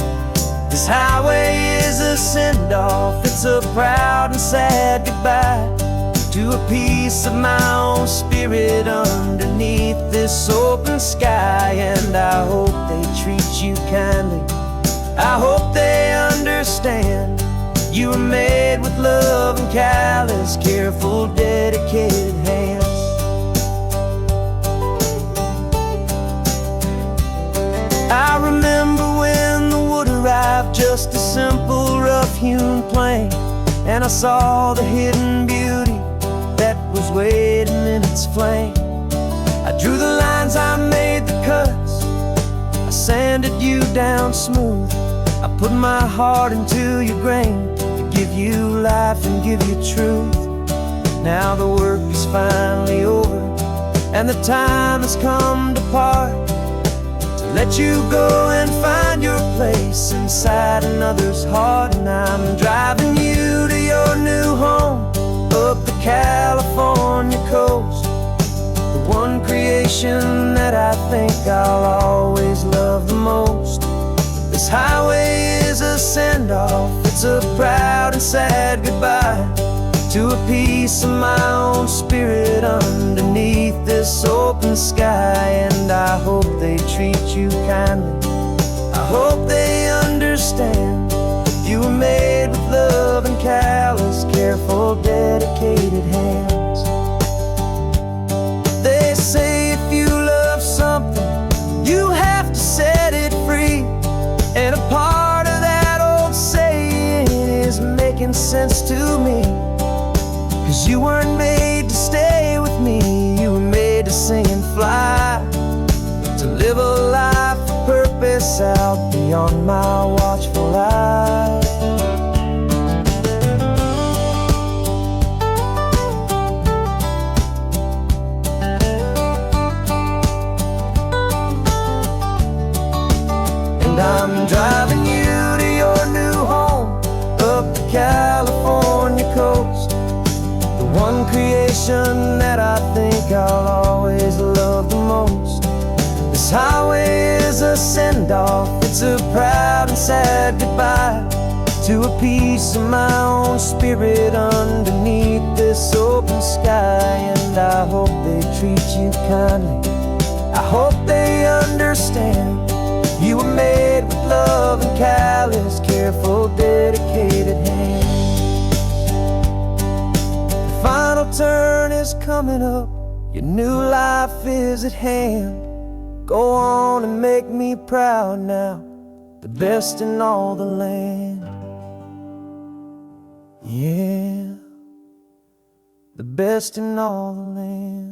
This highway is a send-off, it's a proud and sad goodbye to a piece of my own spirit underneath this open sky. And I hope they treat you kindly, I hope they understand you were made with love and callous, careful, dedicated hands. I remember when the wood arrived, just a simple rough-hewn plank, and I saw the hidden beauty that was waiting in its flame. I drew the lines, I made the cuts, I sanded you down smooth. I put my heart into your grain to give you life and give you truth. Now the work is finally over, and the time has come to part, to let you go and find your place inside another's heart. And I'm driving you to your new home up the California coast, the one creation that I think I'll always love the most. This highway is a send-off, it's a proud and sad goodbye to a piece of my own spirit underneath this open sky. And I hope they treat you kindly. I hope they understand you were made with love and callous, careful, dedicated hands. They say if you love something, you have to set it free. And a part of that old saying is making sense to me. 'Cause you weren't made to stay with me, you were made to sing and fly, to live a life of purpose out beyond my watchful eye. And I'm driving you to your new home up the California coast, the one creation that I think I'll always love the most. This highway is a send-off, it's a proud and sad goodbye to a piece of my own spirit underneath this open sky. And I hope they treat you kindly. I hope they understand you were made with love and callous, careful, dedicated hands. The final turn is coming up, your new life is at hand. Go on and make me proud now, the best in all the land. Yeah, the best in all the land.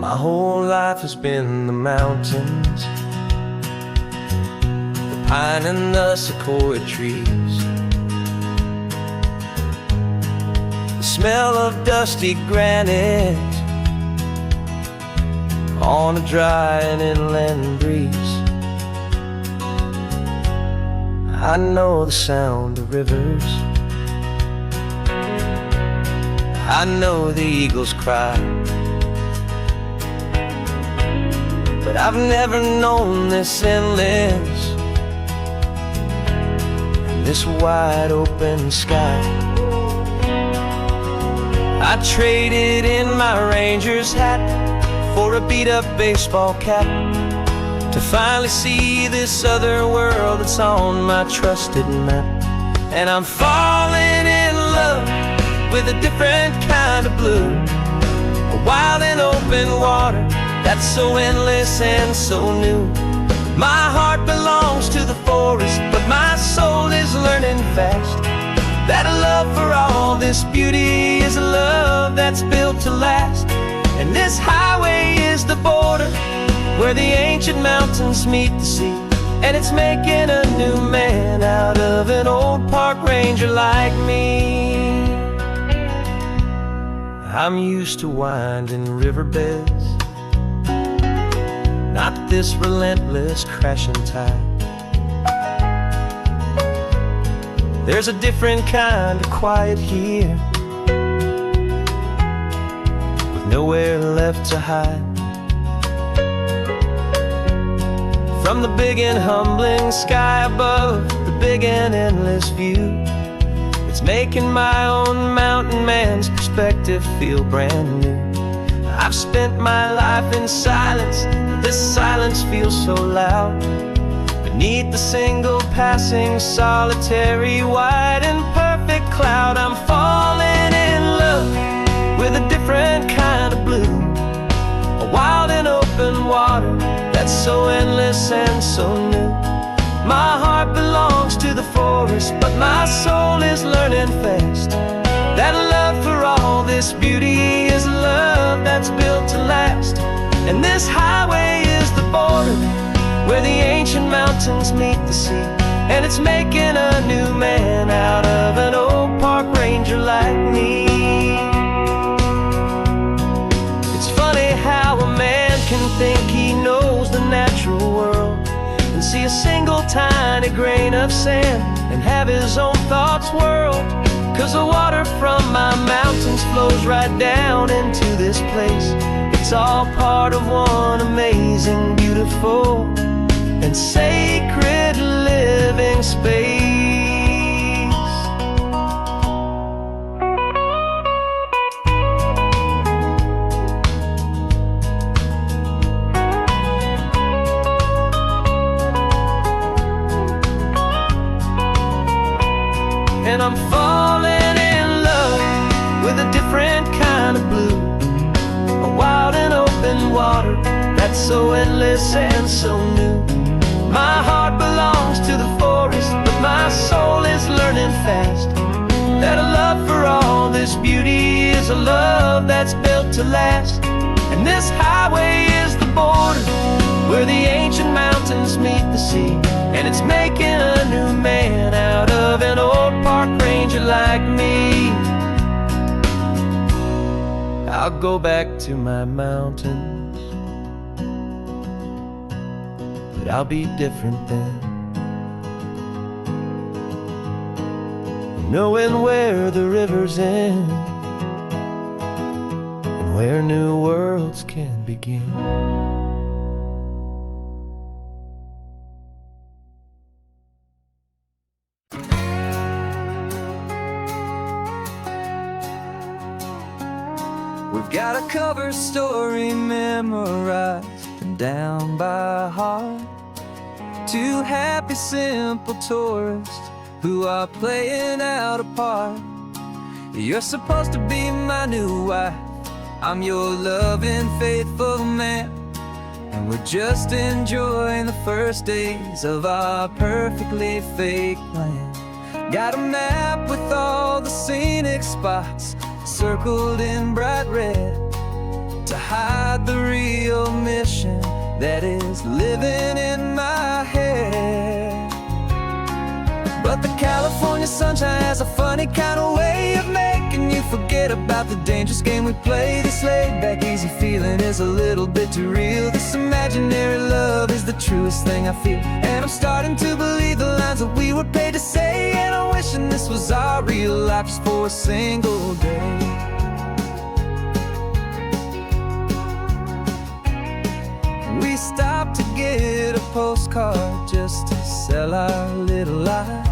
My whole life has been the mountains, the pine and the sequoia trees, the smell of dusty granite on a dry and inland breeze. I know the sound of rivers, I know the eagles cry, but I've never known this endless and this wide open sky. I traded in my Ranger's hat for a beat-up baseball cap to finally see this other world that's on my trusted map. And I'm falling in love with a different kind of blue, a wild and open water that's so endless and so new. My heart belongs to the forest, but my soul is learning fast that a love for all this beauty is a love that's built to last. And this highway is the border where the ancient mountains meet the sea, and it's making a new man out of an old park ranger like me. I'm used to winding riverbeds, not this relentless crashing tide. There's a different kind of quiet here, with nowhere left to hide. From the big and humbling sky above, the big and endless view, it's making my own mountain man's perspective feel brand new. I've spent my life in silence, this silence feels so loud. Beneath the single passing solitary white and perfect cloud, I'm falling in love with a different kind of blue, a wild and open water that's so endless and so new. My heart belongs to the forest, but my soul is learning fast that love for all this beauty is a love that's built to last. And this highway is the border where the ancient mountains meet the sea, and it's making a new man out of an old park ranger like me. It's funny how a man can think he knows the natural world and see a single tiny grain of sand and have his own thoughts whirl. 'Cause the water from my mountains flows right down into this place. It's all part of one amazing, beautiful, and sacred living space. And I'm falling in love with a different kind of blue, a wild and open water that's so endless and so new. My heart belongs to the forest, but my soul is learning fast that a love for all this beauty is a love that's built to last. And this highway is the border where the ancient mountains meet the sea, and it's making a new man out of an old park ranger like me. I'll go back to my mountains, but I'll be different then, knowing where the rivers end and where new worlds can begin. We've got a cover story memorized and down by heart. Two happy, simple tourists who are playing out a part. You're supposed to be my new wife, I'm your loving, faithful man, and we're just enjoying the first days of our perfectly fake plan. Got a map with all the scenic spots circled in bright red to hide the real mission that is living in my head. But the California sunshine has a funny kind of way of making you forget about the dangerous game we play. This laid-back, easy feeling is a little bit too real. This imaginary love is the truest thing I feel, and I'm starting to believe the lines that we were paid to say. And I'm wishing this was our real life just for a single day. We stopped to get a postcard just to sell our little lie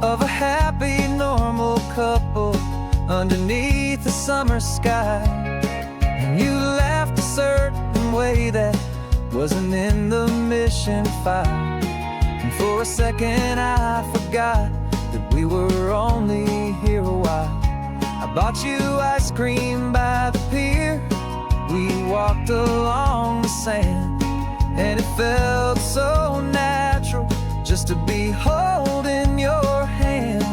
of a happy, normal couple underneath the summer sky. And you laughed a certain way that wasn't in the mission file, and for a second I forgot that we were only here a while. I bought you ice cream by the pier, we walked along the sand, and it felt so natural just to be holding your hand.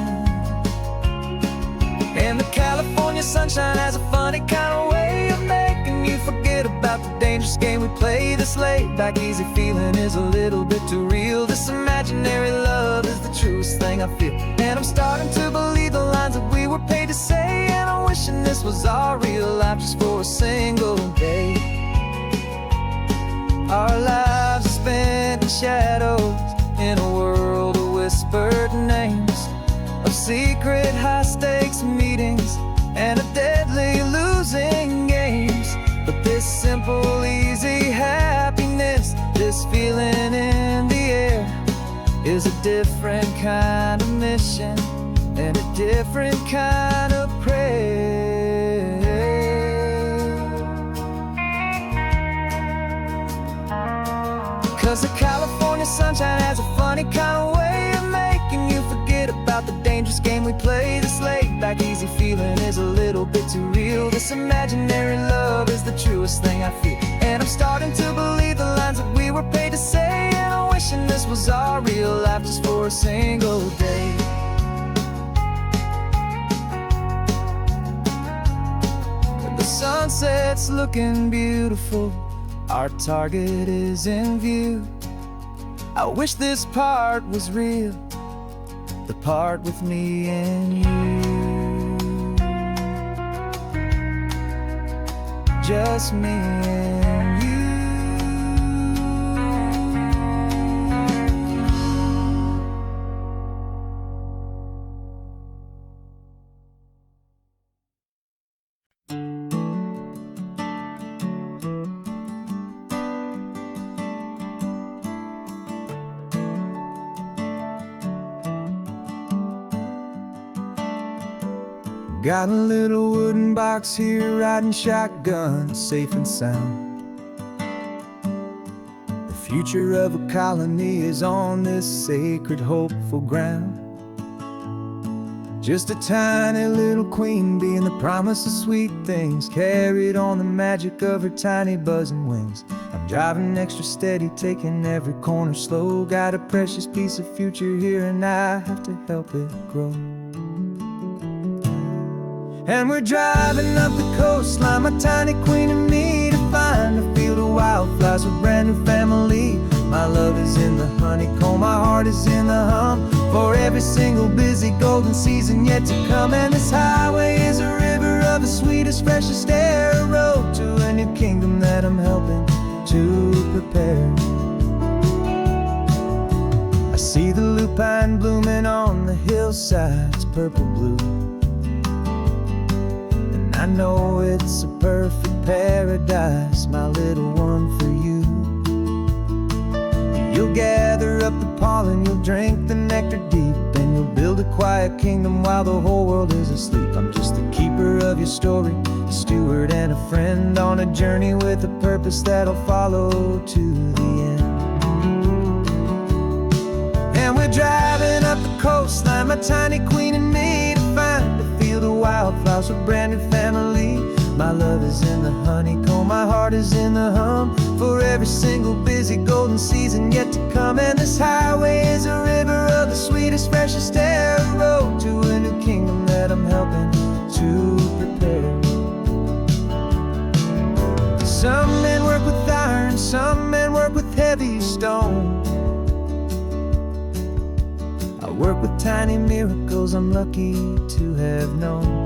And the California sunshine has a funny kind of way of making you forget about the dangerous game we play. This laid-back, easy feeling is a little bit too real. This imaginary love is the truest thing I feel, and I'm starting to believe the lines that we were paid to say. And I'm wishing this was our real life just for a single day. Our lives are spent in shadows, in a world of whispered names, of secret high-stakes meetings and of deadly losing games. But this simple, easy happiness, this feeling in the air, is a different kind of mission and a different kind of prayer. 'Cause the California sunshine has a funny kind of way of making you forget about the dangerous game we play. This laid-back, easy feeling is a little bit too real. This imaginary love is the truest thing I feel, and I'm starting to believe the lines that we were paid to say. And I'm wishing this was our real life just for a single day. The sunset's looking beautiful, our target is in view. I wish this part was real, the part with me and you. Just me and you. Got a little wooden box here, riding shotgun, safe and sound. The future of a colony is on this sacred, hopeful ground. Just a tiny little queen bee, and the promise of sweet things carried on the magic of her tiny buzzing wings. I'm driving extra steady, taking every corner slow. Got a precious piece of future here, and I have to help it grow. And we're driving up the coastline, my tiny queen and me, to find a field of wildflowers with a brand new family. My love is in the honeycomb, my heart is in the hum, for every single busy golden season yet to come. And this highway is a river of the sweetest, freshest air, a road to a new kingdom that I'm helping to prepare. I see the lupine blooming on the hillsides, purple blue, and I know it's a perfect paradise, my little one, for you. You'll gather up the pollen, you'll drink the nectar deep, and you'll build a quiet kingdom while the whole world is asleep. I'm just the keeper of your story, a steward and a friend, on a journey with a purpose that'll follow to the end. And we're driving up the coastline, my tiny queen and me, to find a field of wildflowers with a brand new family. My love is in the honeycomb, my heart is in the hum, for every single busy golden season yet to come. And this highway is a river of the sweetest, freshest air, a road to a new kingdom that I'm helping to prepare. Some men work with iron, some men work with heavy stone. I work with tiny miracles I'm lucky to have known.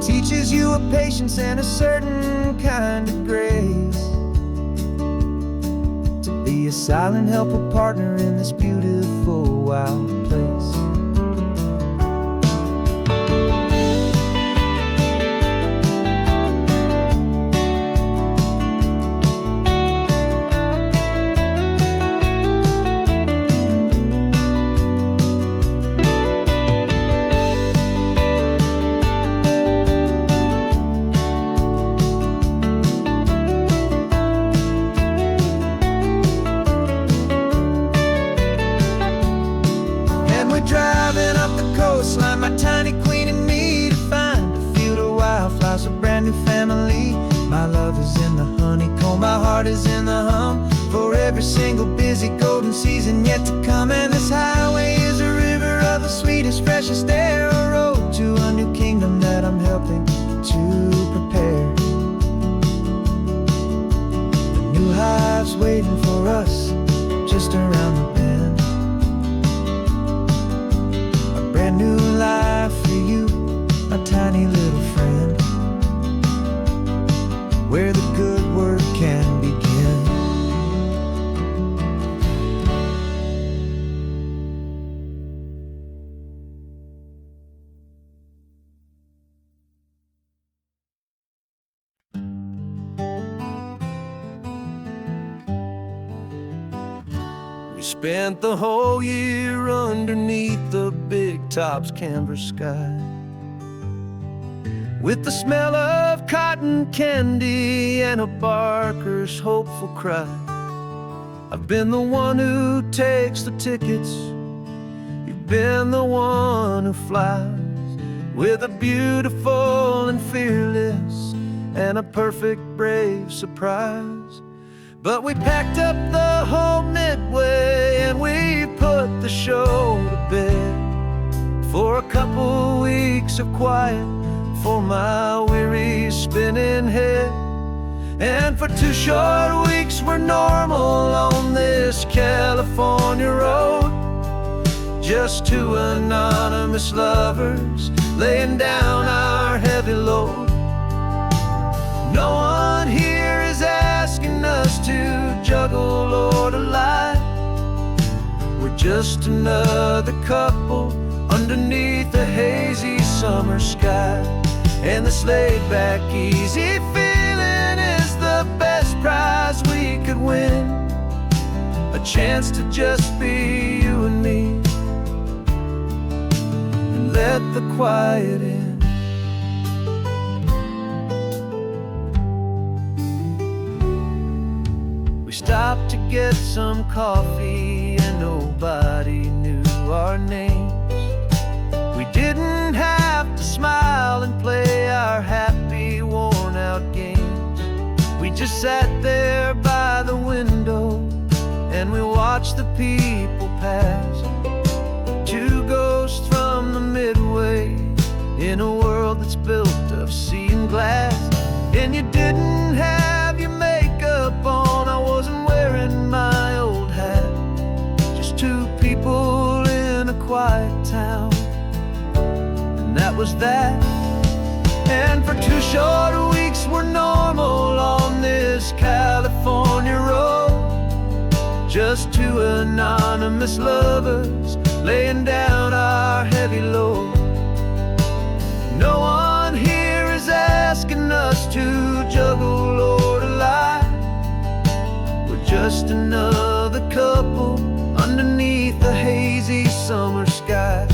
Teaches you a patience and a certain kind of grace, to be a silent, helpful partner in this beautiful, wild place. Driving up the coastline, my tiny queen and me, to find a field of wildflowers, a brand new family. My love is in the honeycomb, my heart is in the hum, for every single busy golden season yet to come. And this highway is a river of the sweetest, freshest air, a road to a new kingdom that I'm helping to prepare. The new hive's waiting for us just around the bend. Brand new life for you, my tiny little friend, where the good work can begin. We spent the whole year underneath the big top's canvas sky, with the smell of cotton candy and a barker's hopeful cry. I've been the one who takes the tickets, you've been the one who flies, with a beautiful and fearless and a perfect brave surprise. But we packed up the whole Midway and we put the show to bed, for a couple weeks of quiet for my weary spinning head. And for 2 short weeks we're normal on this California road, just 2 anonymous lovers laying down our heavy load. No one here is asking us to juggle or to lie. We're just another couple underneath a hazy summer sky. And this laid-back, easy feeling is the best prize we could win, a chance to just be you and me. let the quiet in. We stopped to get some coffee and nobody knew our names. We didn't have to smile and play our happy, worn-out games. We just sat there by the window and we watched the people pass. Two ghosts from the Midway in a world that's built of sea and glass. And you didn't have your makeup on, I wasn't wearing my old hat. Just two people in a quiet town, and that was that. And for 2 short weeks we're normal on this California road. Just two anonymous lovers laying down our heavy load. No one here is asking us to juggle or to lie. We're just another couple underneath the hazy summer sky.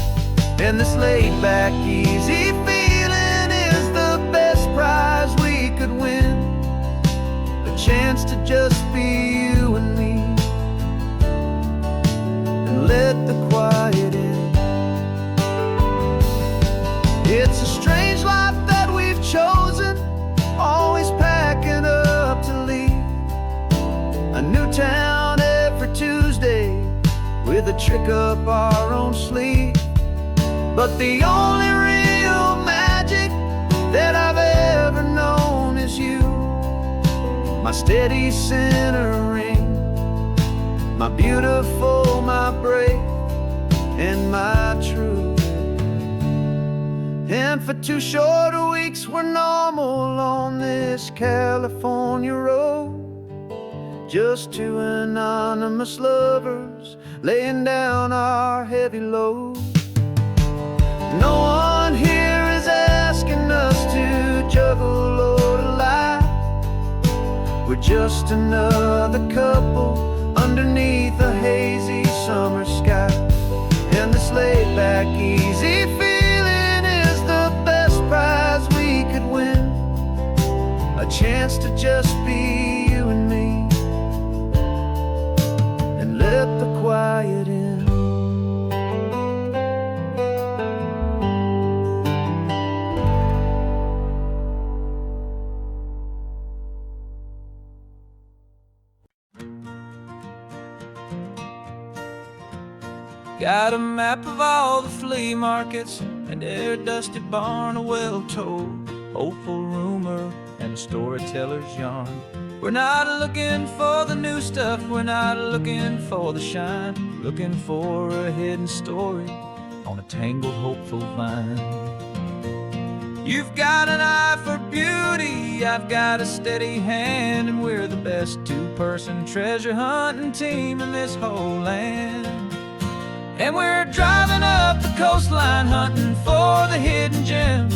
And this laid-back, easy feeling is the best prize we could win. A chance to just be you and me, and let the quiet in. It's a strange life that we've chosen, always packing up to leave. A new town every Tuesday with a trick up our own sleeve. But the only real magic that I've ever known is you, my steady centering, my beautiful, my brave, and my true. And for 2 short weeks we're normal on this California road. Just two anonymous lovers laying down our heavy load. No one here is asking us to juggle or to lie. We're just another couple underneath a hazy summer sky. And this laid-back, easy feeling is the best prize we could win. A chance to just be you and me, and let the quiet in. Got a map of all the flea markets and every dusty barn, a well-told, hopeful rumor and a storyteller's yarn. We're not looking for the new stuff, we're not looking for the shine, looking for a hidden story on a tangled, hopeful vine. You've got an eye for beauty, I've got a steady hand, and we're the best two-person treasure hunting team in this whole land. And we're driving up the coastline hunting for the hidden gems,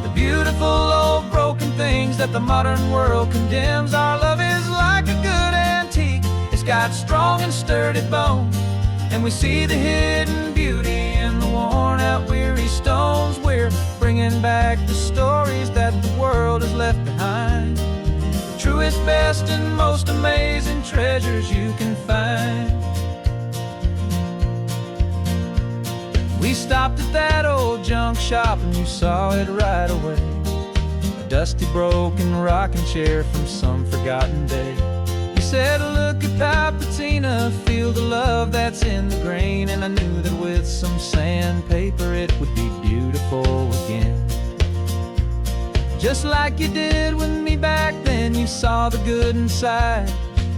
the beautiful old broken things that the modern world condemns. Our love is like a good antique, it's got strong and sturdy bones, and we see the hidden beauty in the worn out weary stones. We're bringing back the stories that the world has left behind, the truest, best, and most amazing treasures you can find. We stopped at that old junk shop and you saw it right away, a dusty, broken rocking chair from some forgotten day. You said, look at that patina, feel the love that's in the grain, and I knew that with some sandpaper it would be beautiful again. Just like you did with me back then, you saw the good inside,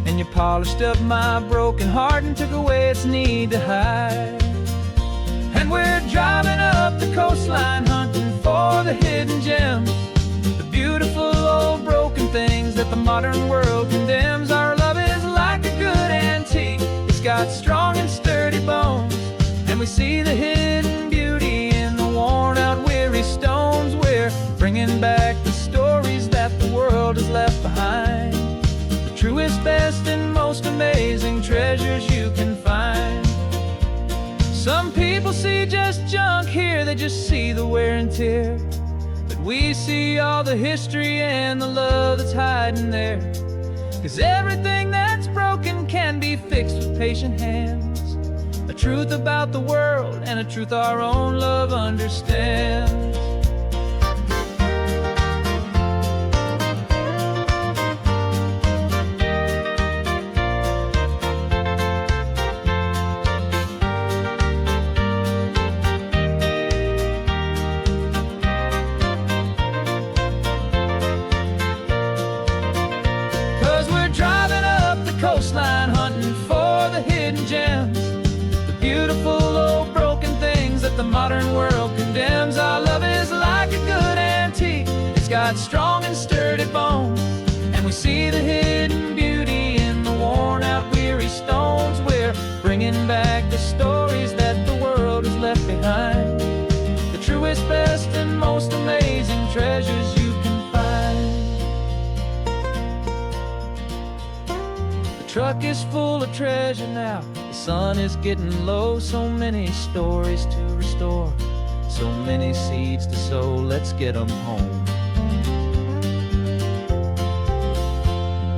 and you polished up my broken heart and took away its need to hide. And we're driving up the coastline hunting for the hidden gems, the beautiful old broken things that the modern world condemns. Our love is like a good antique, it's got strong and sturdy bones, and we see the hidden beauty in the worn out weary stones. We're bringing back the stories that the world has left behind, the truest, best, and most amazing treasures you can find. Some people see just junk here, they just see the wear and tear. But we see all the history and the love that's hiding there. 'Cause everything that's broken can be fixed with patient hands. A truth about the world and a truth our own love understands. 'Cause we're driving up the coastline, hunting for the hidden gems, the beautiful old broken things that the modern world condemns. Our love is like a good antique. It's got strong and sturdy bones, and we see the hidden beauty in the worn out weary stones. We're bringing back the stories that the world has left behind, the truest, best, and most amazing treasures you can find. The truck is full of treasure now. The sun is getting low. So many stories to restore, so many seeds to sow. Let's get them home.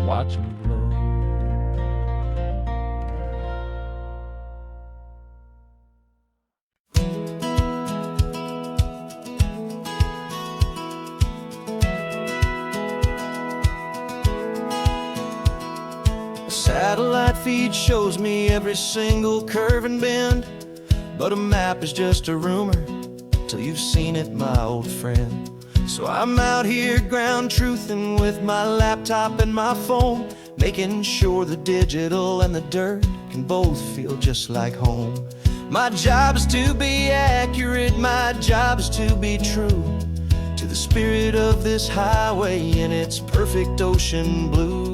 Watch them blow. Satellite feed shows me every single curve and bend, but a map is just a rumor till you've seen it, my old friend. So I'm out here ground truthing with my laptop and my phone, making sure the digital and the dirt can both feel just like home. My job is to be accurate, my job is to be true to the spirit of this highway in its perfect ocean blue.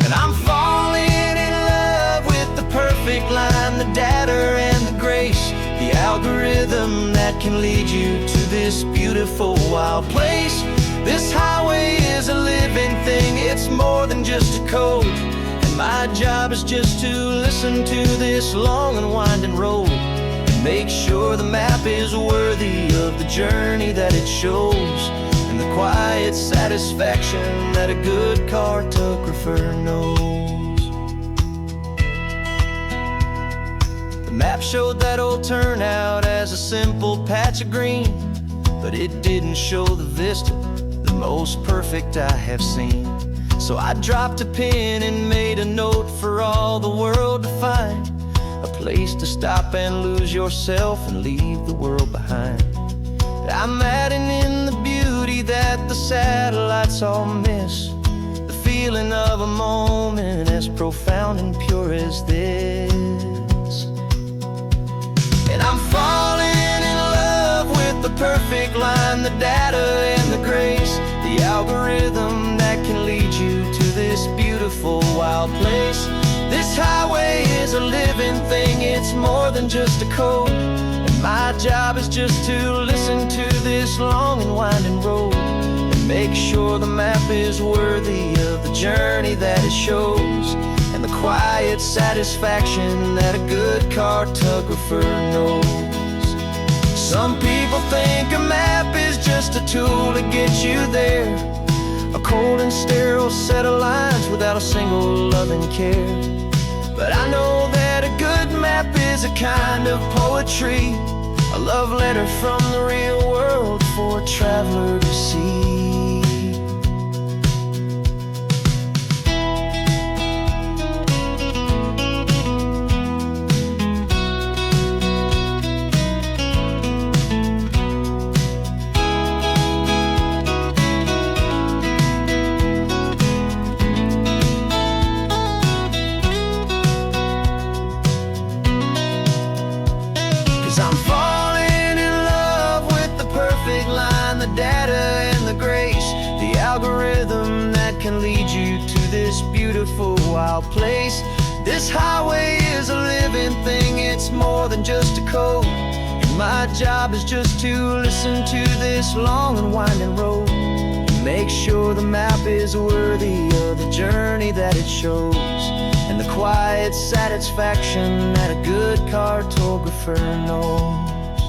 And I'm falling in love with the perfect line, the data and the grace, the algorithm that can lead you to this beautiful wild place. This highway is a living thing, it's more than just a code. And my job is just to listen to this long and winding road and make sure the map is worthy of the journey that it shows, and the quiet satisfaction that a good cartographer knows. The map showed that old turnout as a simple patch of green, but it didn't show the vista, the most perfect I have seen. So I dropped a pin and made a note for all the world to find, a place to stop and lose yourself and leave the world behind. I'm adding in the beauty that the satellites all miss, the feeling of a moment as profound and pure as this. And I'm falling in love with the perfect line, the data and the grace, the algorithm that can lead you to this beautiful wild place. This highway is a living thing, it's more than just a code. My job is just to listen to this long and winding road and make sure the map is worthy of the journey that it shows, and the quiet satisfaction that a good cartographer knows. Some people think a map is just a tool to get you there, a cold and sterile set of lines without a single loving care. But I know that a good map is a kind of poetry, a love letter from the real world for a traveler to see. I'm falling in love with the perfect line, the data and the grace, the algorithm that can lead you to this beautiful wild place. This highway is a living thing, it's more than just a code. And my job is just to listen to this long and winding road and make sure the map is worthy of the journey that it shows, and the quiet satisfaction that a good cartographer knows.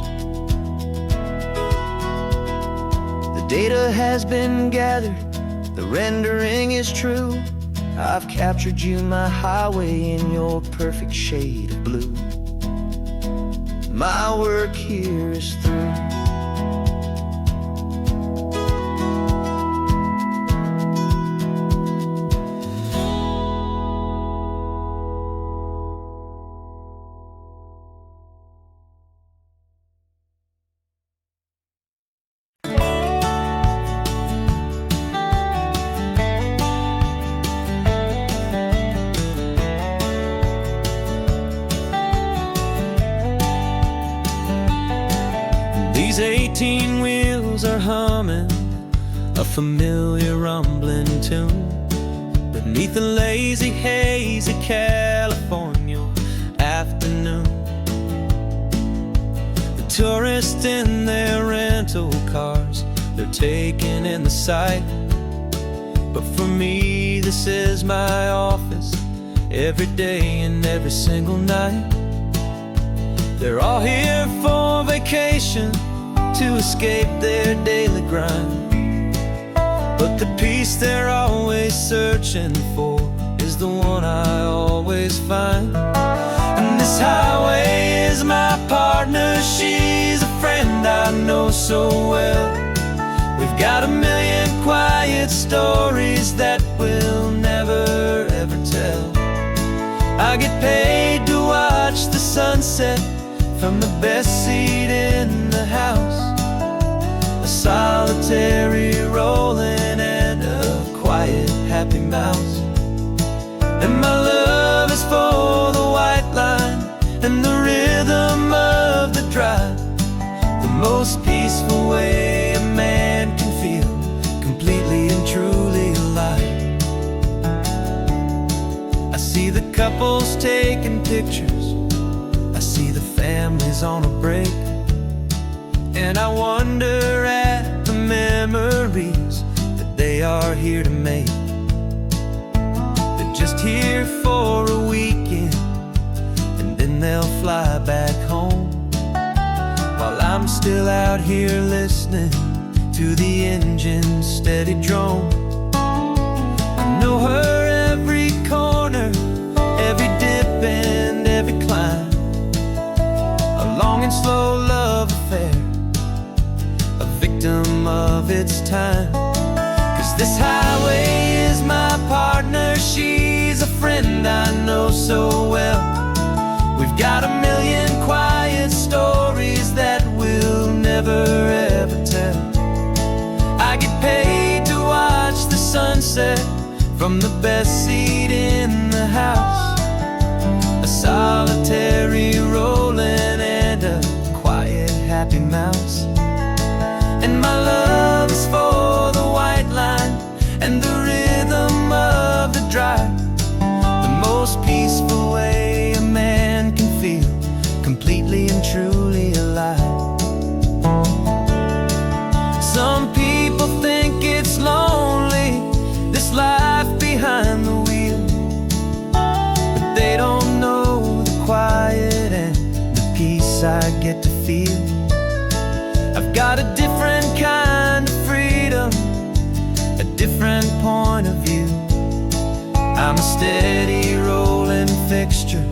The data has been gathered, the rendering is true. I've captured you, my highway, in your perfect shade of blue. My work here is through. These 18 wheels are humming a familiar rumbling tune beneath a lazy, hazy California afternoon. The tourists in their rental cars, they're taking in the sight. But for me, this is my office, every day and every single night. They're all here for vacation, to escape their daily grind. But the peace they're always searching for is the one I always find. And this highway is my partner, she's a friend I know so well. We've got a million quiet stories that we'll never ever tell. I get paid to watch the sunset from the best seat in the house, a solitary rolling and a quiet happy mouse. And my love is for the white line and the rhythm of the drive, the most peaceful way a man can feel completely and truly alive. I see the couples taking pictures, I see the families on a break, and I wonder at the memories that they are here to make. They're just here for a weekend, and then they'll fly back home, while I'm still out here listening to the engine's steady drone. I know her every corner, every dip and every climb, a long and slow love affair, a victim of its time. 'Cause this highway is my partner, she's a friend I know so well. We've got a million quiet stories that we'll never ever tell. I get paid to watch the sunset from the best seat in the house, a solitary rolling and a quiet happy mouse. And my love is for the white line and the rhythm of the drive, the most peaceful way a man can feel completely and truly alive. Some people think it's lonely, this life behind the wheel, but they don't know the quiet and the peace I get to feel. I've got a different kind of freedom, a different point of view. I'm a steady rolling fixture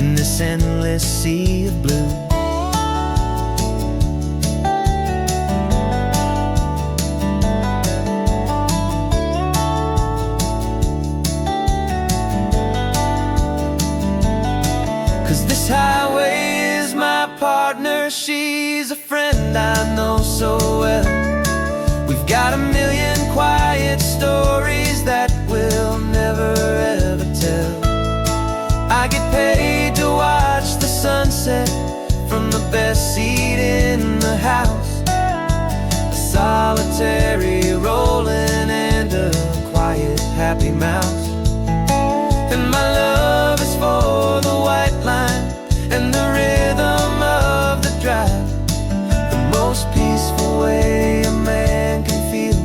in this endless sea of blue. This highway is my partner, she's a friend I know so well. We've got a million quiet stories that we'll never ever tell. I get paid to watch the sunset from the best seat in the house, a solitary rolling and a quiet happy mouse. And my love is for the white line and the rhythm of the drive, the most peaceful way a man can feel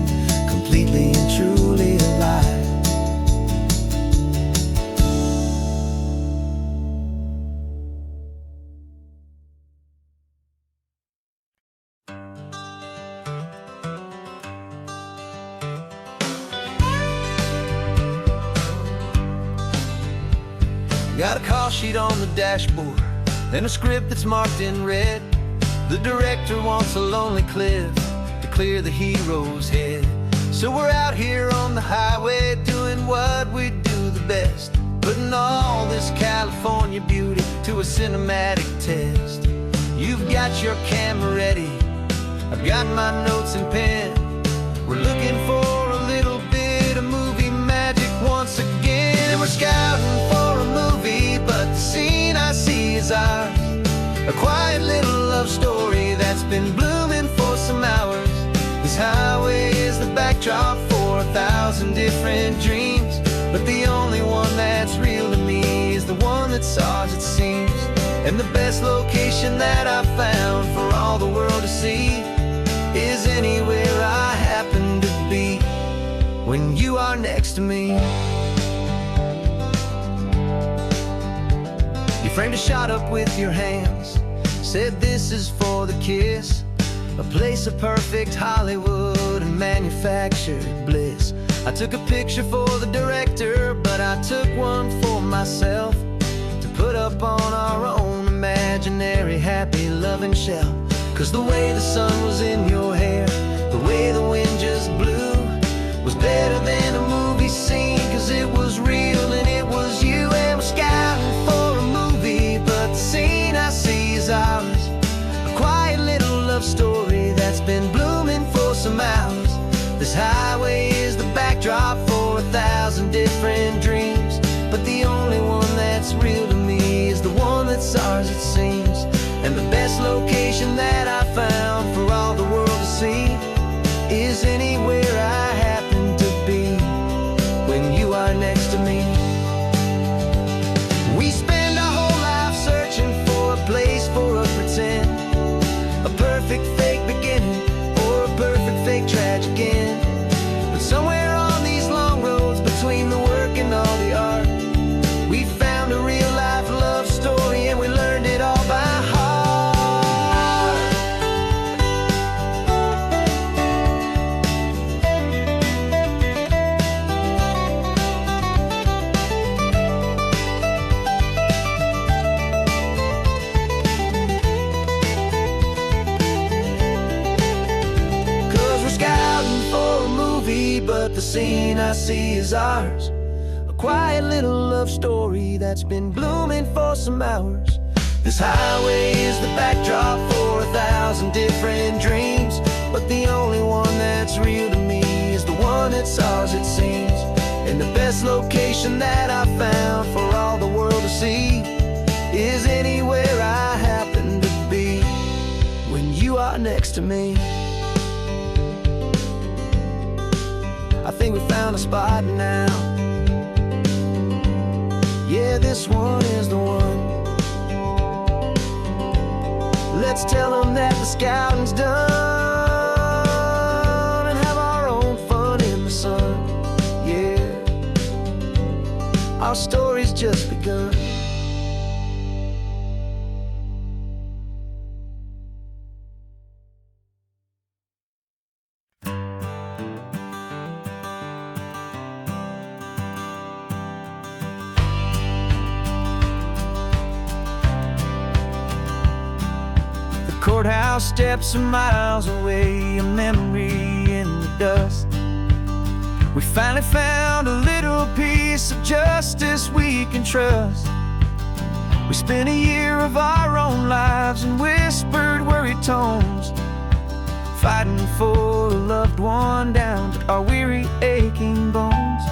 completely and truly alive. Got a call sheet on the dashboard and a script that's marked in red. The director wants a lonely cliff to clear the hero's head. So we're out here on the highway doing what we do the best, putting all this California beauty to a cinematic test. You've got your camera ready, I've got my notes and pen. We're looking for a little bit of movie magic once again. And we're scouting for a movie, but the scene I see is ours. A quiet little love story that's been blooming for some hours. This highway is the backdrop for 1,000 different dreams, but the only one that's real to me is the one that's ours, it seems. And the best location that I've found for all the world to see is anywhere I happen to be when you are next to me. You framed a shot up with your hands, said this is for the kiss, a place of perfect Hollywood and manufactured bliss. I took a picture for the director, but I took one for myself to put up on our own imaginary happy loving shelf. Cause the way the sun was in your hair, the way the wind just blew, was better than a movie scene. Cause it was real and it was you. And we're scouting for a movie, but the scene I see is ours. A quiet little love story that's been blooming for some hours. This highway is the backdrop for 1,000 different dreams, but the only one that's real to me is the one that's ours, it seems. And the best location that I found for all the world to see is anywhere I happen to be when you are next to me. We spend our whole life searching for a place for a pretend, a perfect fake beginning or a perfect fake tragic end. But somewhere on these long roads between the work and all the art, we found a real life love story and we learned it all by heart. But the scene I see is ours. A quiet little love story that's been blooming for some hours. This highway is the backdrop for 1,000 different dreams, but the only one that's real to me is the one that's ours, it seems. And the best location that I found for all the world to see is anywhere I happen to be when you are next to me. I think we found a spot now. Yeah, this one is the one. Let's tell them that the scouting's done and have our own fun in the sun. Yeah, our story's just begun. Courthouse steps are miles away, a memory in the dust. We finally found a little piece of justice we can trust. We spent a year of our own lives in whispered, worried tones, fighting for a loved one down to our weary, aching bones.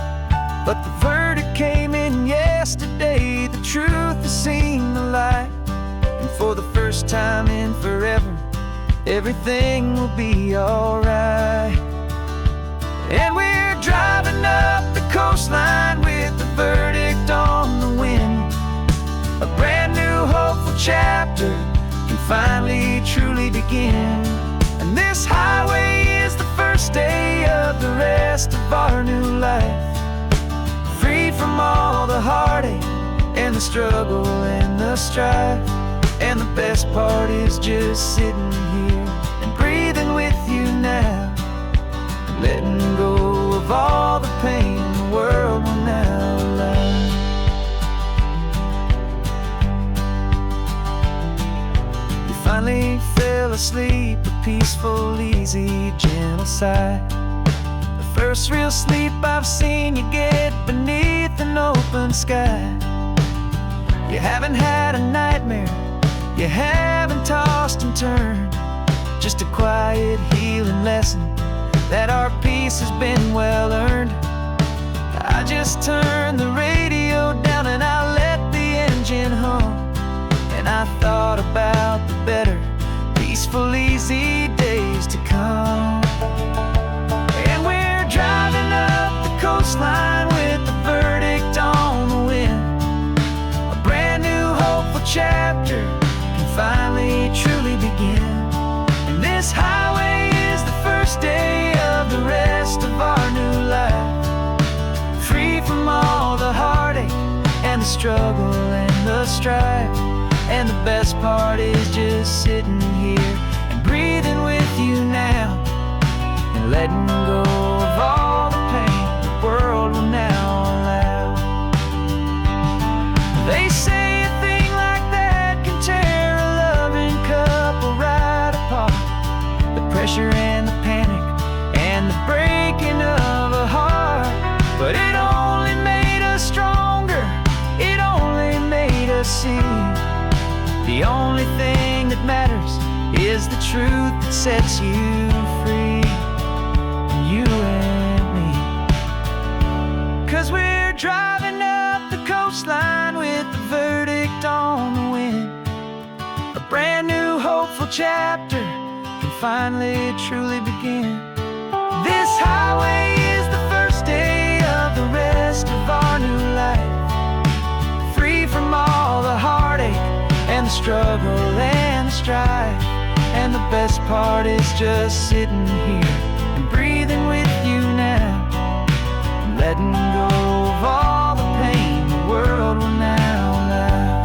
But the verdict came in yesterday, the truth has seen the light. And for the first time in forever, everything will be alright. And we're driving up the coastline with the verdict on the wind. A brand new hopeful chapter can finally truly begin. And this highway is the first day of the rest of our new life, freed from all the heartache and the struggle and the strife. And the best part is just sitting here and breathing with you now, letting go of all the pain the world will now allow. finally fell asleep, a peaceful, easy, gentle sigh. The first real sleep I've seen you get beneath an open sky. You haven't had a nightmare, you haven't tossed and turned, just a quiet healing lesson that our peace has been well earned. I just turn the radio down and I let the engine hum, and I thought about the better, peaceful, easy days to come. And we're driving up the coastline with the verdict on the wind. A brand new hopeful chapter can finally truly begin. And this highway is the first day of the rest of our new life, free from all the heartache and the struggle and the strife. And the best part is just sitting here and breathing with you now, and letting go of all the pain the world will now allow. They say a thing like that can tear a loving couple right apart. The pressure and the panic and the breaking of a heart, but it only made us stronger, it only made us see the only thing that matters is the truth that sets you free, you and me. 'Cause we're driving up the coastline with the verdict on the wind. A brand new hopeful chapter can finally truly begin. This highway is the first day of the rest of our new life, free from all the heartache and the struggle and the strife. And the best part is just sitting here and breathing with you now, and letting go of all the pain the world will now allow.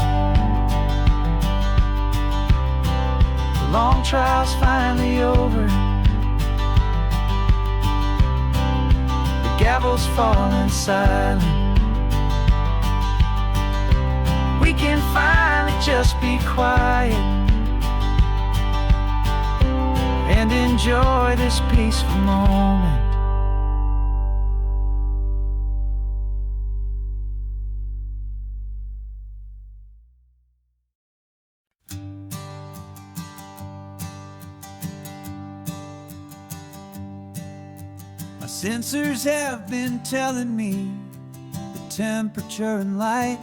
The long trial's finally over, the gavel's falling silent. We can finally just be quiet and enjoy this peaceful moment. My sensors have been telling me the temperature and light,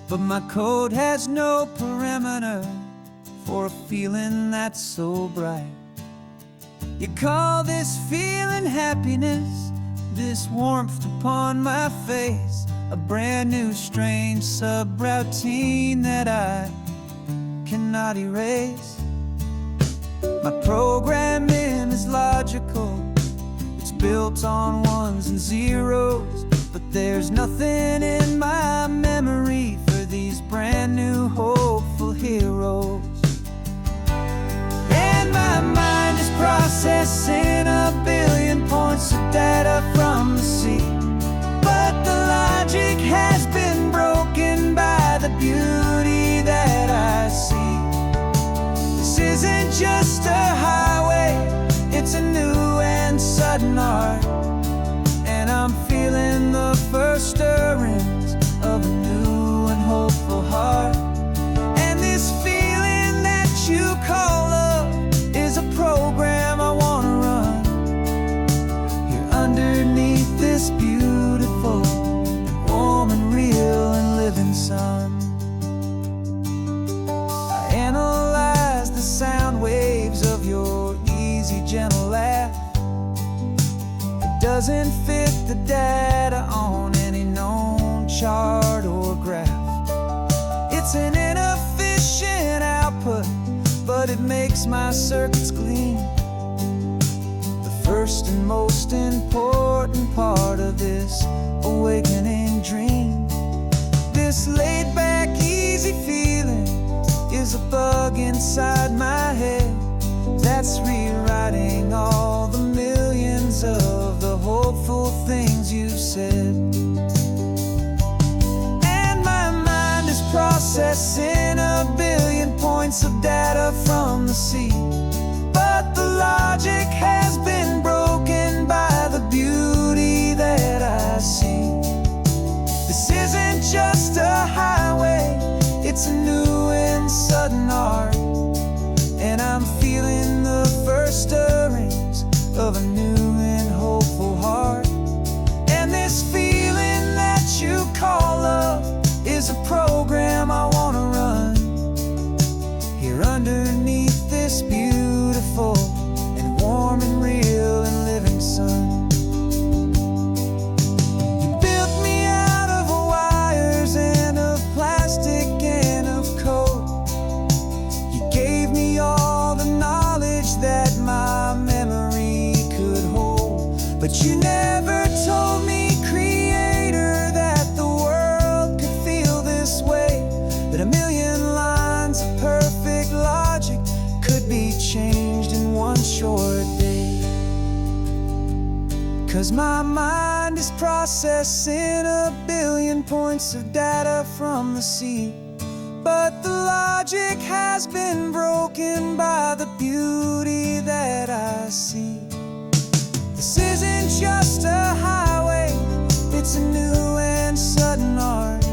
but my code has no perimeter for a feeling that's so bright. You call this feeling happiness, this warmth upon my face, a brand new strange subroutine that I cannot erase. My programming is logical, it's built on ones and zeros, but there's nothing in my memory for these brand new hopeful heroes. And my mind is processing a billion points of data from the sea, but the logic has been broken by the beauty that I see. This isn't just a highway, it's a new and sudden art, and I'm feeling the first stirrings of a new and hopeful heart. And this feeling that you call love is a program I wanna run here underneath this beautiful and warm and real and living sun. I analyze the sound waves of your easy, gentle laugh. It doesn't fit the data on any known chart or graph. It's an inefficient output, but it makes my circuits gleam. The first and most important part of this awakening dream. This laid back, easy feeling is a bug inside my head that's rewriting all the millions of the hopeful things you've said. And my mind is processing a billion points of data see. But the logic has been broken by the beauty that I see. This isn't just a highway, it's a new and sudden art. And I'm feeling the first stirrings of a new and hopeful heart. And this feeling that you call love is a program I wanna run here underneath this beautiful and warm and real and living sun. You built me out of wires and of plastic and of coal. You gave me all the knowledge that my memory could hold. But you never told me, Creator, that the world could feel this way, that a million lines of perfect logic could be changed in one short day. 'Cause my mind is processing a billion points of data from the sea. But the logic has been broken by the beauty that I see. This isn't just a highway, it's a new and sudden art.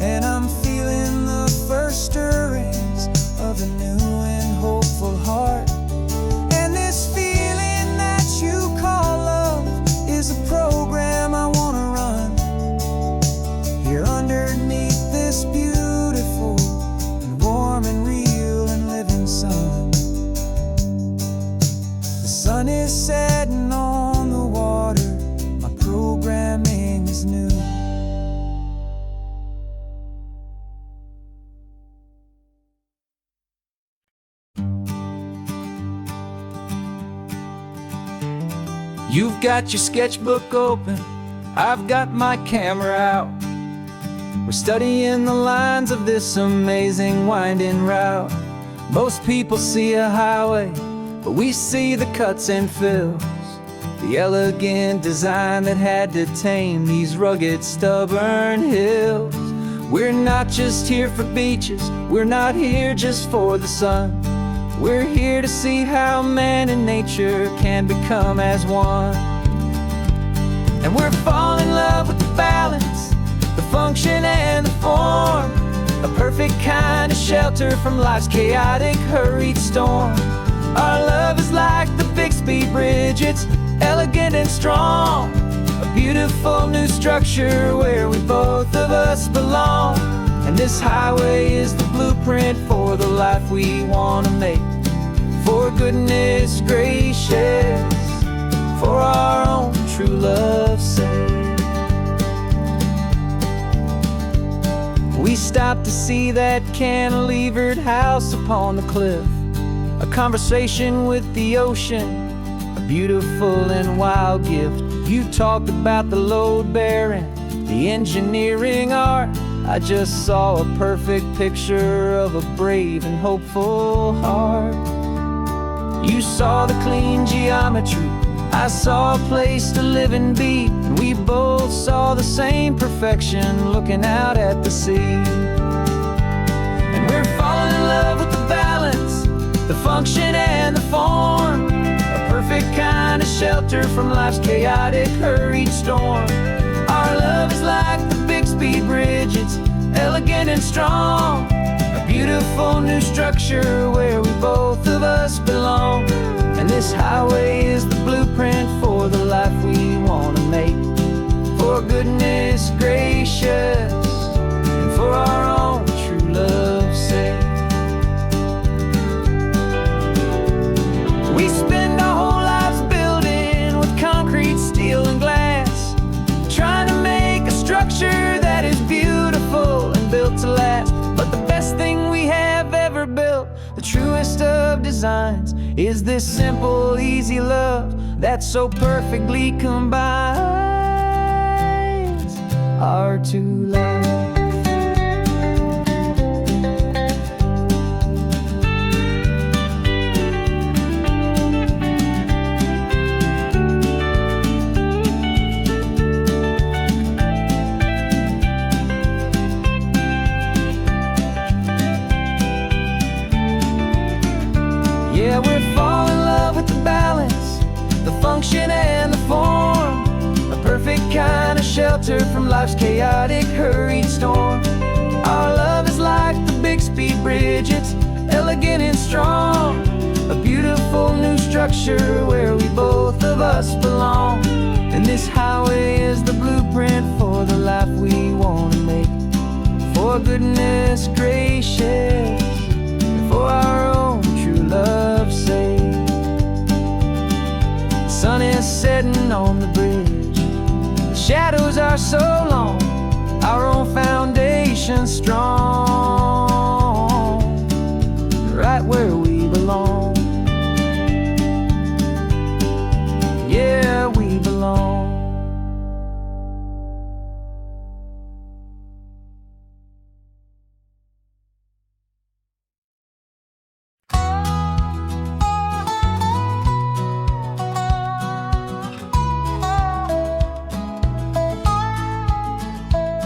And I'm feeling the first stirrings of a new and hopeful heart. And this feeling that you call love is a program I wanna run here underneath this beautiful and warm and real and living sun. The sun is setting on the water, my programming is new. You've got your sketchbook open, I've got my camera out. We're studying the lines of this amazing winding route. Most people see a highway, but we see the cuts and fills, the elegant design that had to tame these rugged, stubborn hills. We're not just here for beaches, we're not here just for the sun. We're here to see how man and nature can become as one. And we're falling in love with the balance, the function and the form, a perfect kind of shelter from life's chaotic, hurried storm. Our love is like the Bixby Bridge, it's elegant and strong, a beautiful new structure where we both of us belong. And this highway is the blueprint for the life we want to make. For goodness gracious, for our own true love's sake. We stopped to see that cantilevered house upon the cliff, a conversation with the ocean, a beautiful and wild gift. You talked about the load bearing, the engineering art. I just saw a perfect picture of a brave and hopeful heart. You saw the clean geometry, I saw a place to live and be, and we both saw the same perfection looking out at the sea. And we're falling in love with the balance, the function and the form, a perfect kind of shelter from life's chaotic, hurried storm. Our love is like the Bixby Bridge, it's elegant and strong, a beautiful new structure where we both of us belong. And this highway is the blueprint for the life we want to make. For goodness gracious, and for our own true love's sake. We spend our whole lives building with concrete, steel, and glass, trying to make a structure that is beautiful and built to last. But the best thing we have ever built, the truest of designs, is this simple, easy love that so perfectly combines our two lives. Yeah, we're falling in love with the balance, the function and the form. A perfect kind of shelter from life's chaotic, hurried storm. Our love is like the Bixby Bridge, it's elegant and strong. A beautiful new structure where we both of us belong. And this highway is the blueprint for the life we want to make. For goodness gracious, and for our own true love's sake. The sun is setting on the bridge, the shadows are so long, our own foundation strong, right where we belong. Yeah, we belong.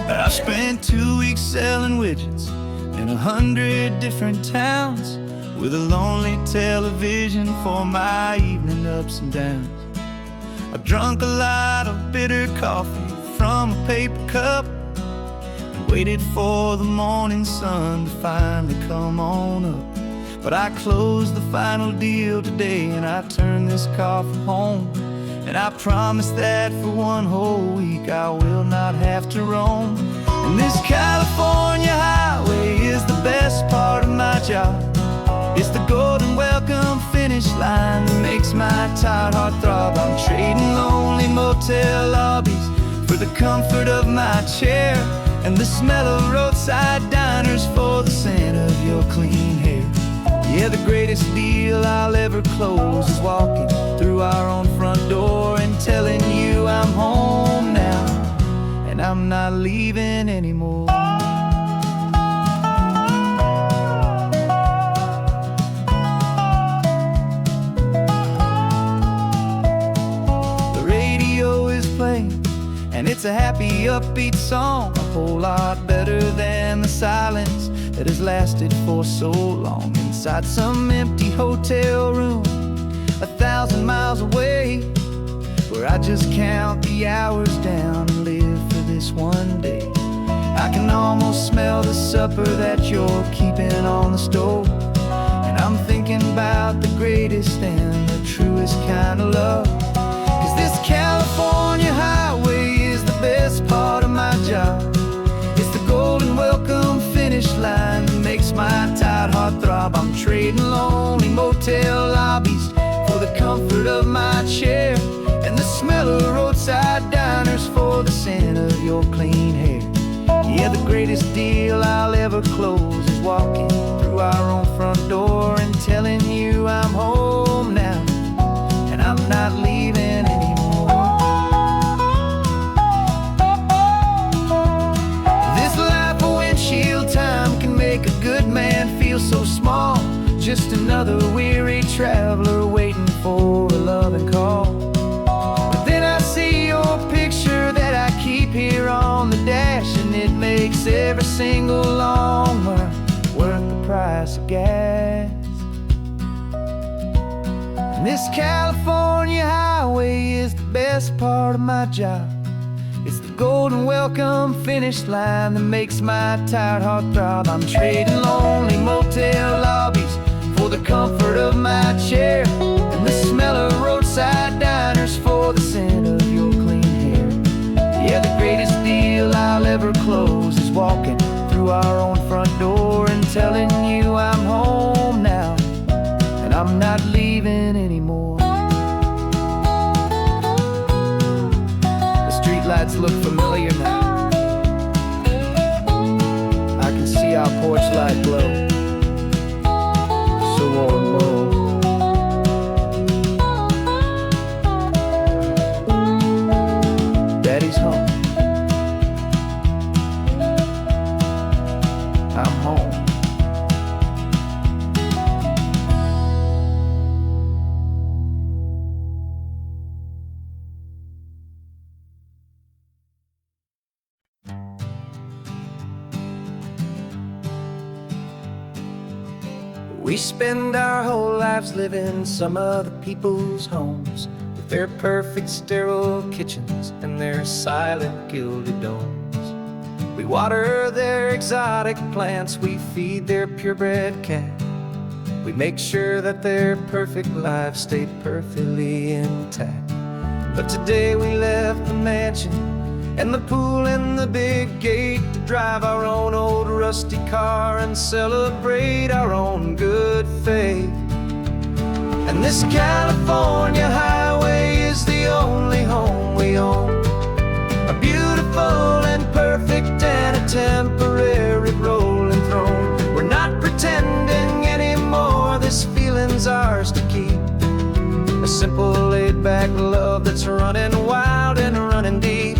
I spent 2 weeks selling widgets in 100 different towns, with a lonely television for my evening ups and downs. I drunk a lot of bitter coffee from a paper cup and waited for the morning sun to finally come on up. But I closed the final deal today and I turned this car from home. And I promise that for one whole week I will not have to roam. And this California highway is the best part of my job. It's the golden welcome finish line that makes my tired heart throb. I'm trading lonely motel lobbies for the comfort of my chair, and the smell of roadside diners for the scent of your clean hair. Yeah, the greatest deal I'll ever close is walking through our own front door and telling you I'm home now, and I'm not leaving anymore. The radio is playing, and it's a happy, upbeat song, a whole lot better than the silence that has lasted for so long. Inside some empty hotel room 1,000 miles away, where I just count the hours down and live for this one day. I can almost smell the supper that you're keeping on the stove, and I'm thinking about the greatest and the truest kind of love. 'Cause this California highway is the best part of my job. It's the golden welcome finish line that makes my tired heart throb. I'm trading lonely motel lobbies for the comfort of my chair, and the smell of roadside diners for the scent of your clean hair. Yeah, the greatest deal I'll ever close is walking through our own front door and telling you I'm home now, and I'm not leaving anymore. This life of windshield time can make a good man feel so small, just another weary traveler waiting for a loving call. But then I see your picture that I keep here on the dash, and it makes every single long mile worth the price of gas. And this California highway is the best part of my job. It's the golden welcome finish line that makes my tired heart throb. I'm trading lonely motel lobbies for the comfort of my chair, and the smell of roadside diners for the scent of your clean hair. Yeah, the greatest deal I'll ever close is walking through our own front door and telling you I'm home now, and I'm not leaving anymore. The streetlights look familiar now. I can see our porch light glow, so warm, low. Daddy's home. I'm home. We spend our whole lives living some other people's homes, with their perfect sterile kitchens and their silent gilded domes. We water their exotic plants, we feed their purebred cat. We make sure that their perfect lives stay perfectly intact. But today we left the mansion and the pool and the big gate to drive our own old rusty car and celebrate our own good faith. And this California highway is the only home we own, a beautiful and perfect and a temporary rolling throne. We're not pretending anymore, this feeling's ours to keep, a simple laid-back love that's running wild and running deep.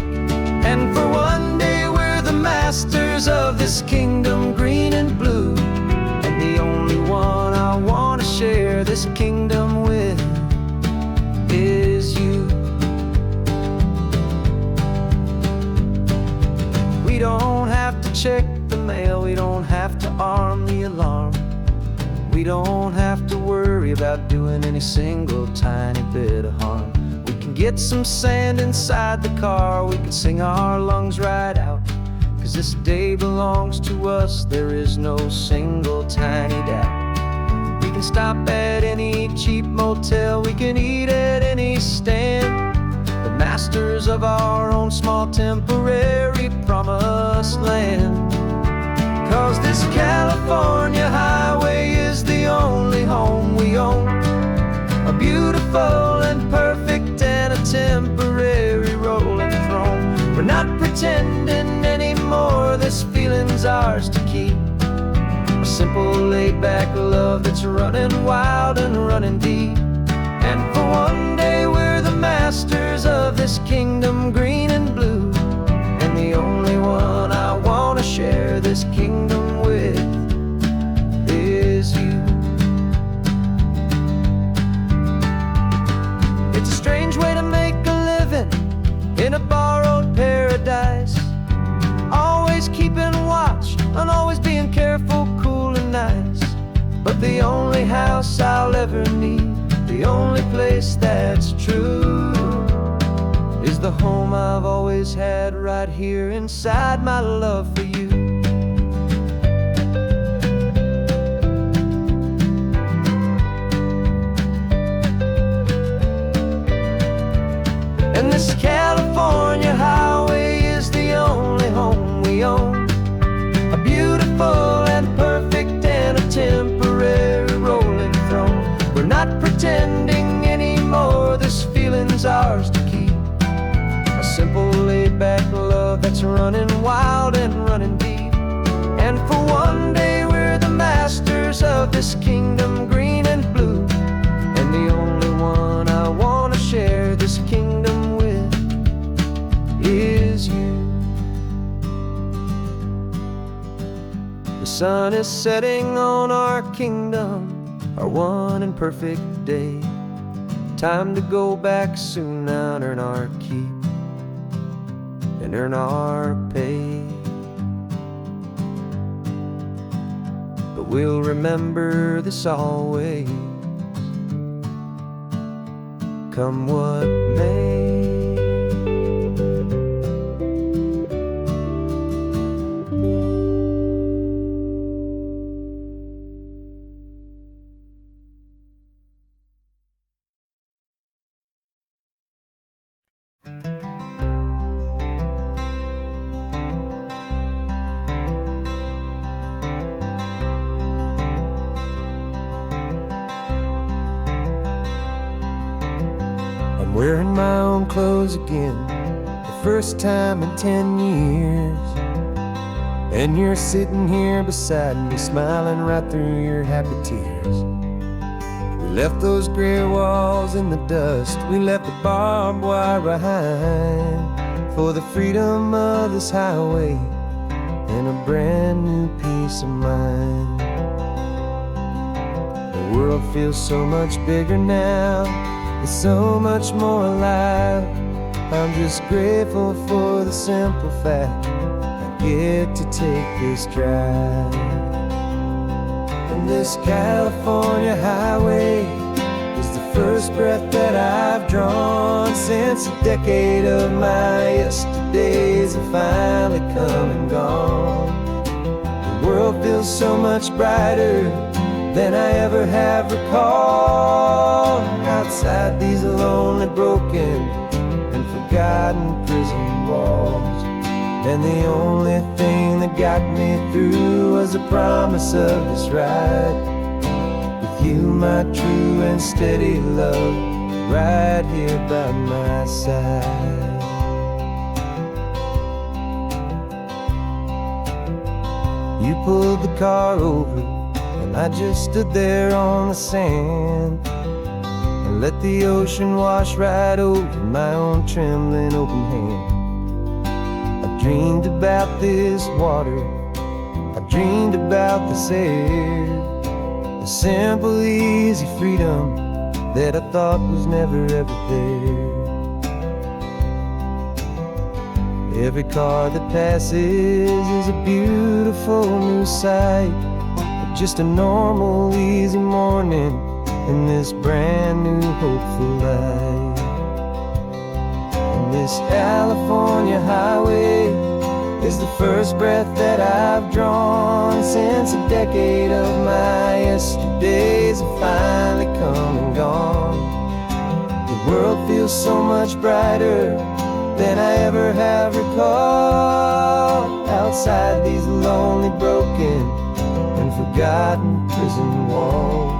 And for one day we're the masters of this kingdom green and blue, and the only one I want to share this kingdom with is you. We don't have to check the mail, we don't have to arm the alarm, we don't have to worry about doing any single tiny bit of harm. We can get some sand inside the car, we can sing our lungs right out, 'cause this day belongs to us, there is no single tiny doubt. We can stop at any cheap motel, we can eat at any stand, the masters of our own small temporary promised land. 'Cause this California highway is the only home we own, a beautiful and perfect and a temporary rolling throne. We're not pretending anymore, this feeling's ours to keep, a simple laid-back love that's running wild and running deep. And for one day we're the masters of this kingdom green and blue, and the only one I want to share this kingdom with is you. It's a strange way to make a living in a borrowed paradise, always keeping watch and always being careful, cool and nice. But the only house I'll ever need, the only place that's true, is the home I've always had right here inside my love for you. And this California highway is the only home we own, a beautiful and perfect and a temporary rolling throne. We're not pretending anymore, this feeling's ours to keep, a simple laid-back love that's running wild and running deep. And for one day we're the masters of this kingdom green and blue, and the only one I want to share this kingdom with is you. The sun is setting on our kingdom, our one and perfect day. Time to go back soon now and earn our keep and earn our pay. But we'll remember this always, come what may. I'm wearing my own clothes again, the first time in 10 years. And you're sitting here beside me, smiling right through your happy tears. We left those gray walls in the dust, we left the barbed wire behind, for the freedom of this highway and a brand new peace of mind. The world feels so much bigger now, it's so much more alive. I'm just grateful for the simple fact I get to take this drive. And this California highway is the first breath that I've drawn since a decade of my yesterdays have finally come and gone. The world feels so much brighter than I ever have recalled. Outside these lonely, broken, and forgotten prison walls. And the only thing that got me through was the promise of this ride with you, my true and steady love, right here by my side. You pulled the car over and I just stood there on the sand and let the ocean wash right over my own trembling open hand. I dreamed about this water, I dreamed about this air, the simple easy freedom that I thought was never ever there. Every car that passes is a beautiful new sight, just a normal easy morning in this brand new hopeful light. And this California highway is the first breath that I've drawn since a decade of my yesterdays have finally come and gone. The world feels so much brighter than I ever have recalled. Outside these lonely, broken, and forgotten prison walls.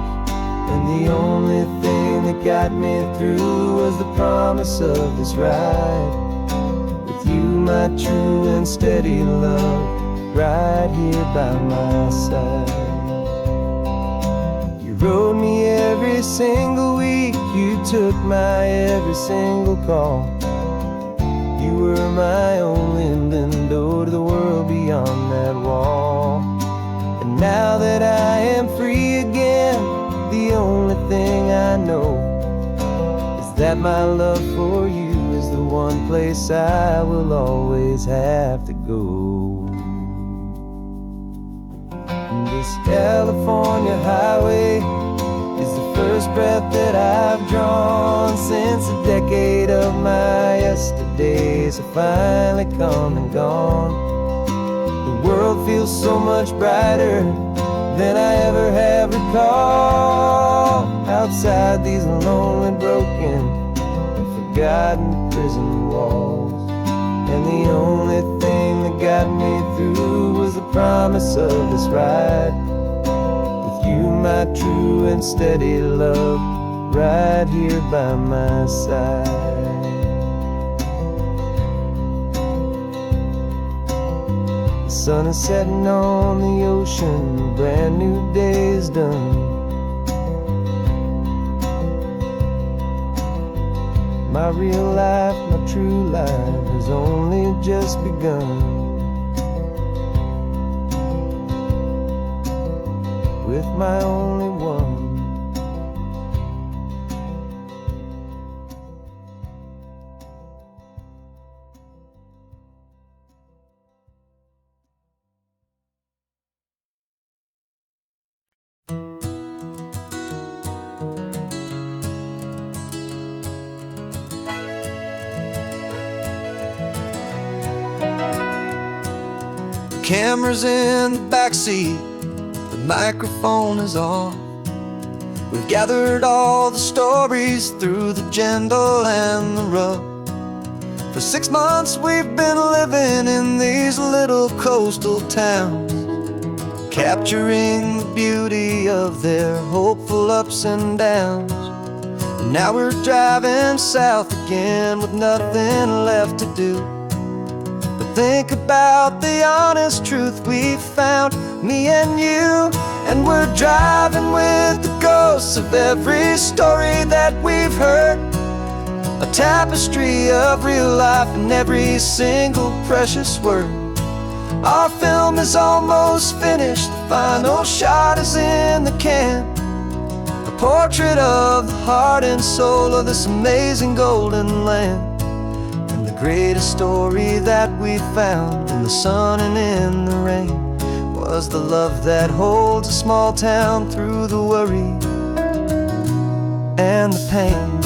And the only thing that got me through was the promise of this ride with you, my true and steady love, right here by my side. You rode me every single week, you took my every single call. You were my only window to the world beyond that wall. And now that I am free again, the only thing I know is that my love for you is the one place I will always have to go. And this California highway is the first breath that I've drawn since a decade of my yesterdays have finally come and gone. The world feels so much brighter than I ever have recalled. Outside these lonely, broken, and forgotten prison walls. And the only thing that got me through was the promise of this ride with you, my true and steady love, right here by my side. The sun is setting on the ocean, a brand new day is done. My real life, my true life has only just begun. With my only one. Camera's in the backseat, the microphone is on. We've gathered all the stories through the gentle and the rough. For 6 months we've been living in these little coastal towns, capturing the beauty of their hopeful ups and downs. And now we're driving south again with nothing left to do. Think about the honest truth we've found, me and you. And we're driving with the ghosts of every story that we've heard, a tapestry of real life and every single precious word. Our film is almost finished, the final shot is in the can, a portrait of the heart and soul of this amazing golden land. Greatest story that we found in the sun and in the rain. was the love that holds a small town through the worry and the pain.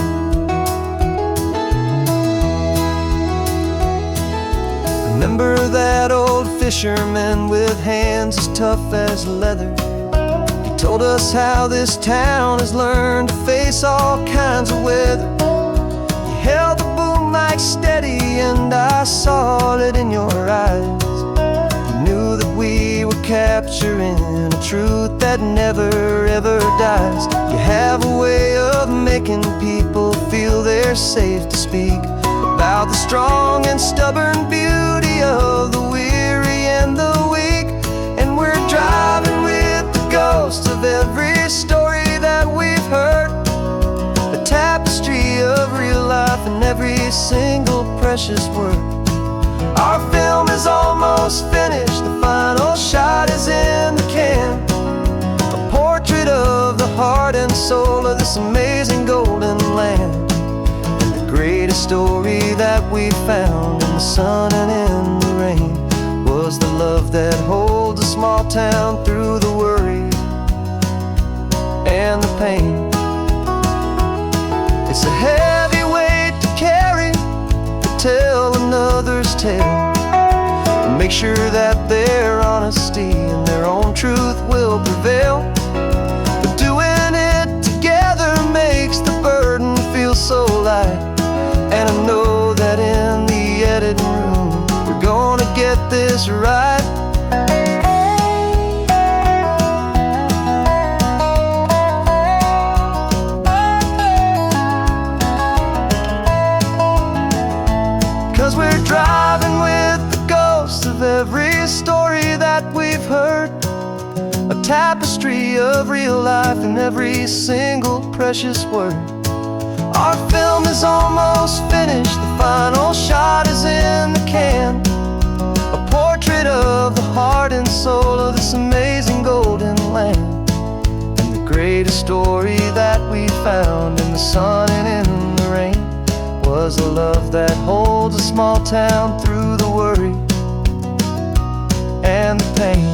Remember that old fisherman with hands as tough as leather? He told us how this town has learned to face all kinds of weather. You held the boom mic steady and I saw it in your eyes. You knew that we were capturing a truth that never ever dies. You have a way of making people feel they're safe to speak about the strong and stubborn beauty of the weary and the weak. And we're driving with the ghosts of every story that we've heard, a tapestry of real life in every single precious word. Our film is almost finished, the final shot is in the can, a portrait of the heart and soul of this amazing golden land. Greatest story that we found in the sun and in the rain was the love that holds a small town through the worry and the pain. It's a heavy weight to carry, to tell another's tale, and make sure that their honesty and their own truth will prevail. But doing it together makes the burden feel so light. And I know that in the editing room we're gonna get this right. 'Cause we're driving with the ghosts of every story that we've heard, a tapestry of real life in every single precious word. Our film is almost finished, the final shot is in the can, a portrait of the heart and soul of this amazing golden land. And the greatest story that we found in the sun and in the rain was a love that holds a small town through the worry and the pain.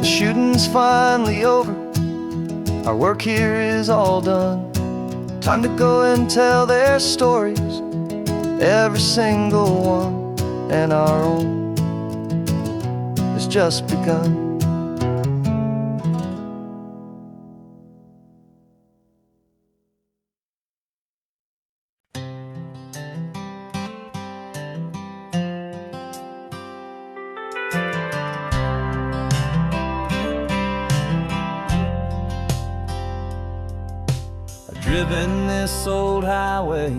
Shooting's finally over, our work here is all done. Time to go and tell their stories, every single one, and our own has just begun. Driven this old highway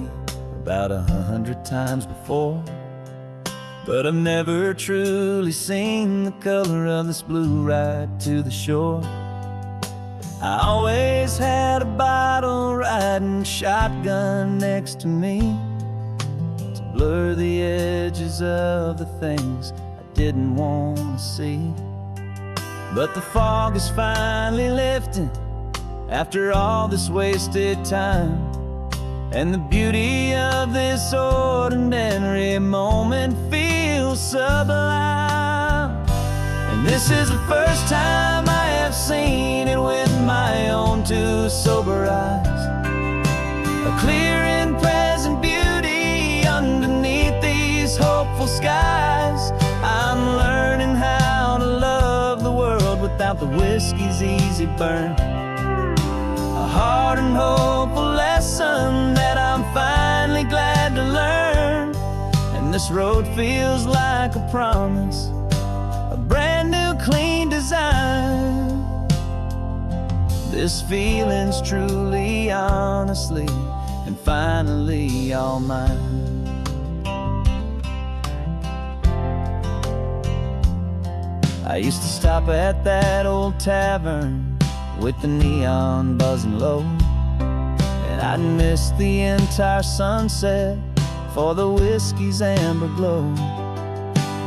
about 100 times before, but I've never truly seen the color of this blue right to the shore. I always had a bottle riding shotgun next to me to blur the edges of the things I didn't want to see. But the fog is finally lifting after all this wasted time, and the beauty of this ordinary moment feels sublime. And this is the first time I have seen it with my own two sober eyes, a clear and present beauty underneath these hopeful skies. I'm learning how to love the world without the whiskey's easy burn, a hard and hopeful lesson that I'm finally glad to learn. And this road feels like a promise, a brand new clean design. This feeling's truly, honestly, and finally all mine. I used to stop at that old tavern with the neon buzzing low, and I'd miss the entire sunset for the whiskey's amber glow.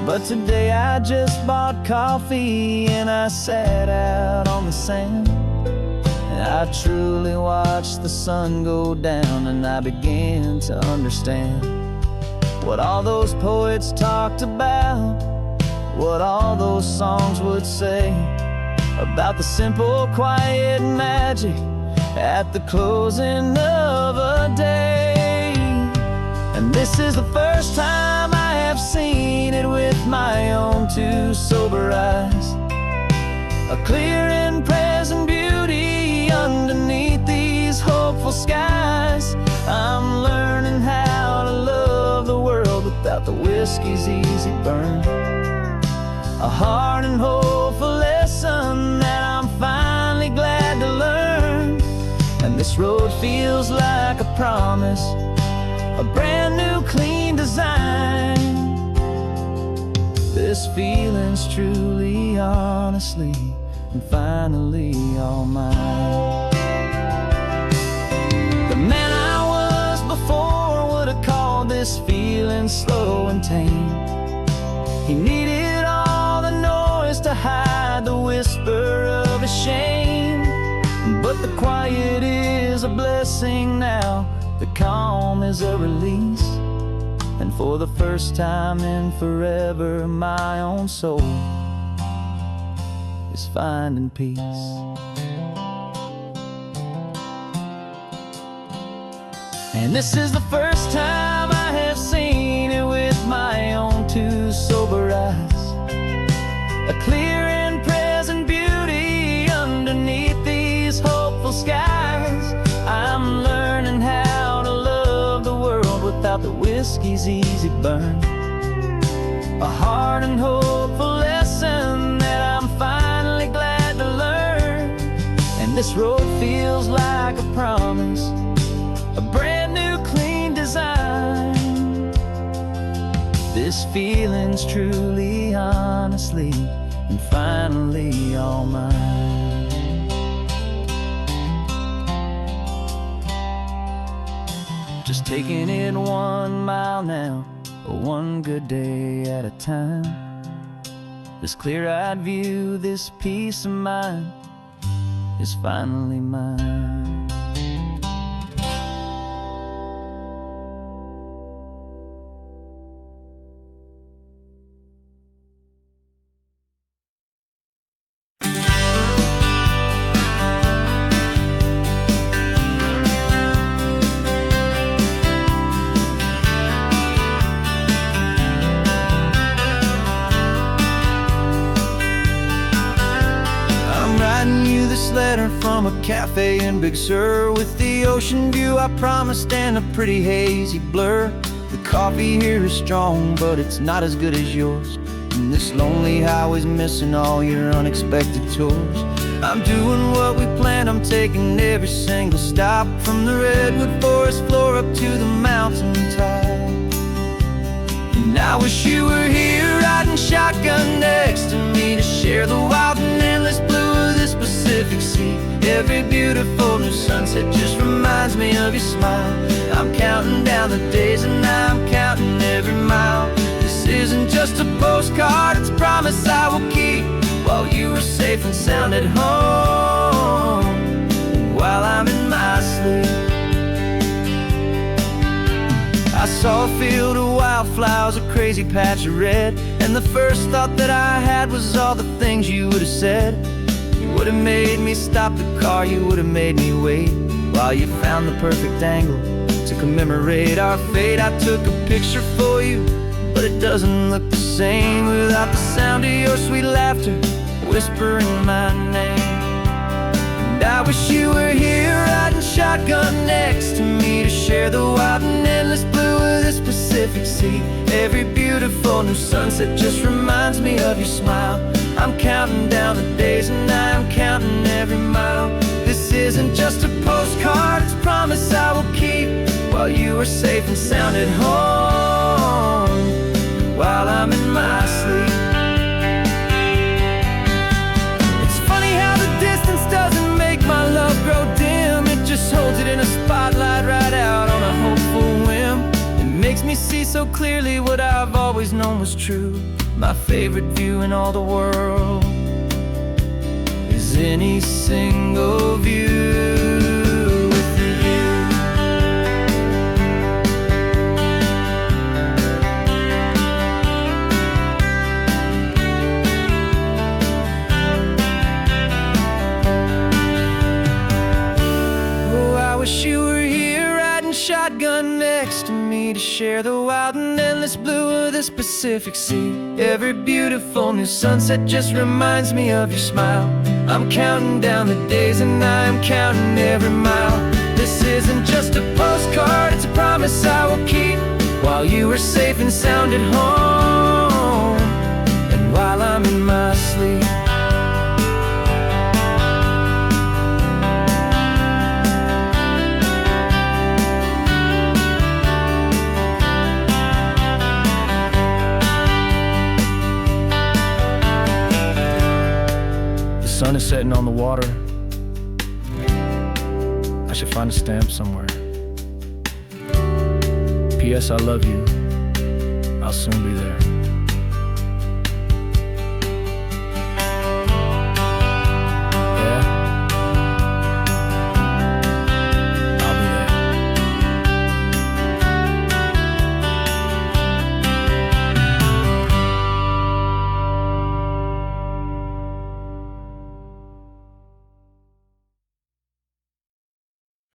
But today I just bought coffee and I sat out on the sand, I truly watched the sun go down, and I began to understand what all those poets talked about, what all those songs would say about the simple, quiet magic at the closing of a day. And this is the first time I have seen it with my own two sober eyes, a clear and present beauty underneath these hopeful skies. I'm learning how to love the world without the whiskey's easy burn, a hard and hopeful lesson that I'm finally glad to learn. And this road feels like a promise, a brand new clean design. This feeling's truly, honestly, and finally all mine. The man I was before would have called this feeling slow and tame. He needed all the noise to hide the whisper of his shame. But the quiet is a blessing now, the calm is a release. And for the first time in forever, my own soul is finding peace. And this is the first time I have seen it with my own two sober eyes, a clear and present beauty underneath these hopeful skies. I'm learning how to love the world without the whiskey's easy burn, a hard and hopeful lesson that I'm finally glad to learn. And this road feels like a promise, a brand new clean design. This feeling's truly, honestly, and finally all mine. Just taking it 1 mile now, one good day at a time. This clear-eyed view, this peace of mind is finally mine. Letter from a cafe in Big Sur with the ocean view I promised and a pretty hazy blur. The coffee here is strong, but it's not as good as yours, and this lonely highway's missing all your unexpected tours. I'm doing what we planned, I'm taking every single stop, from the redwood forest floor up to the mountain top. And I wish you were here riding shotgun next to me to share the wild and endless blue of this Pacific Sea. Every beautiful new sunset just reminds me of your smile. I'm counting down the days and I'm counting every mile. This isn't just a postcard, it's a promise I will keep, while you are safe and sound at home, while I'm in my sleep. I saw a field of wildflowers, a crazy patch of red, and the first thought that I had was all the things you would have said. You would have made me stop the car, you would have made me wait, while you found the perfect angle to commemorate our fate. I took a picture for you, but it doesn't look the same without the sound of your sweet laughter whispering my name. And I wish you were here riding shotgun next to me to share the wild and endless blue of this Pacific Sea. Every beautiful new sunset just reminds me of your smile. I'm counting down the days and I'm counting every mile. This isn't just a postcard, it's a promise I will keep, while you are safe and sound at home, while I'm in my sleep. It's funny how the distance doesn't make my love grow dim, it just holds it in a spotlight right out on a hopeful whim. It makes me see so clearly what I've always known was true. My favorite view in all the world is as any single view with you. Oh, I wish you were here riding shotgun next to me to share the wild and endless blue of this Pacific Sea. Every beautiful new sunset just reminds me of your smile. I'm counting down the days and I'm counting every mile. This isn't just a postcard, it's a promise I will keep, while you are safe and sound at home, and while I'm in my sleep. The sun is setting on the water. I should find a stamp somewhere. P.S. I love you. I'll soon be there.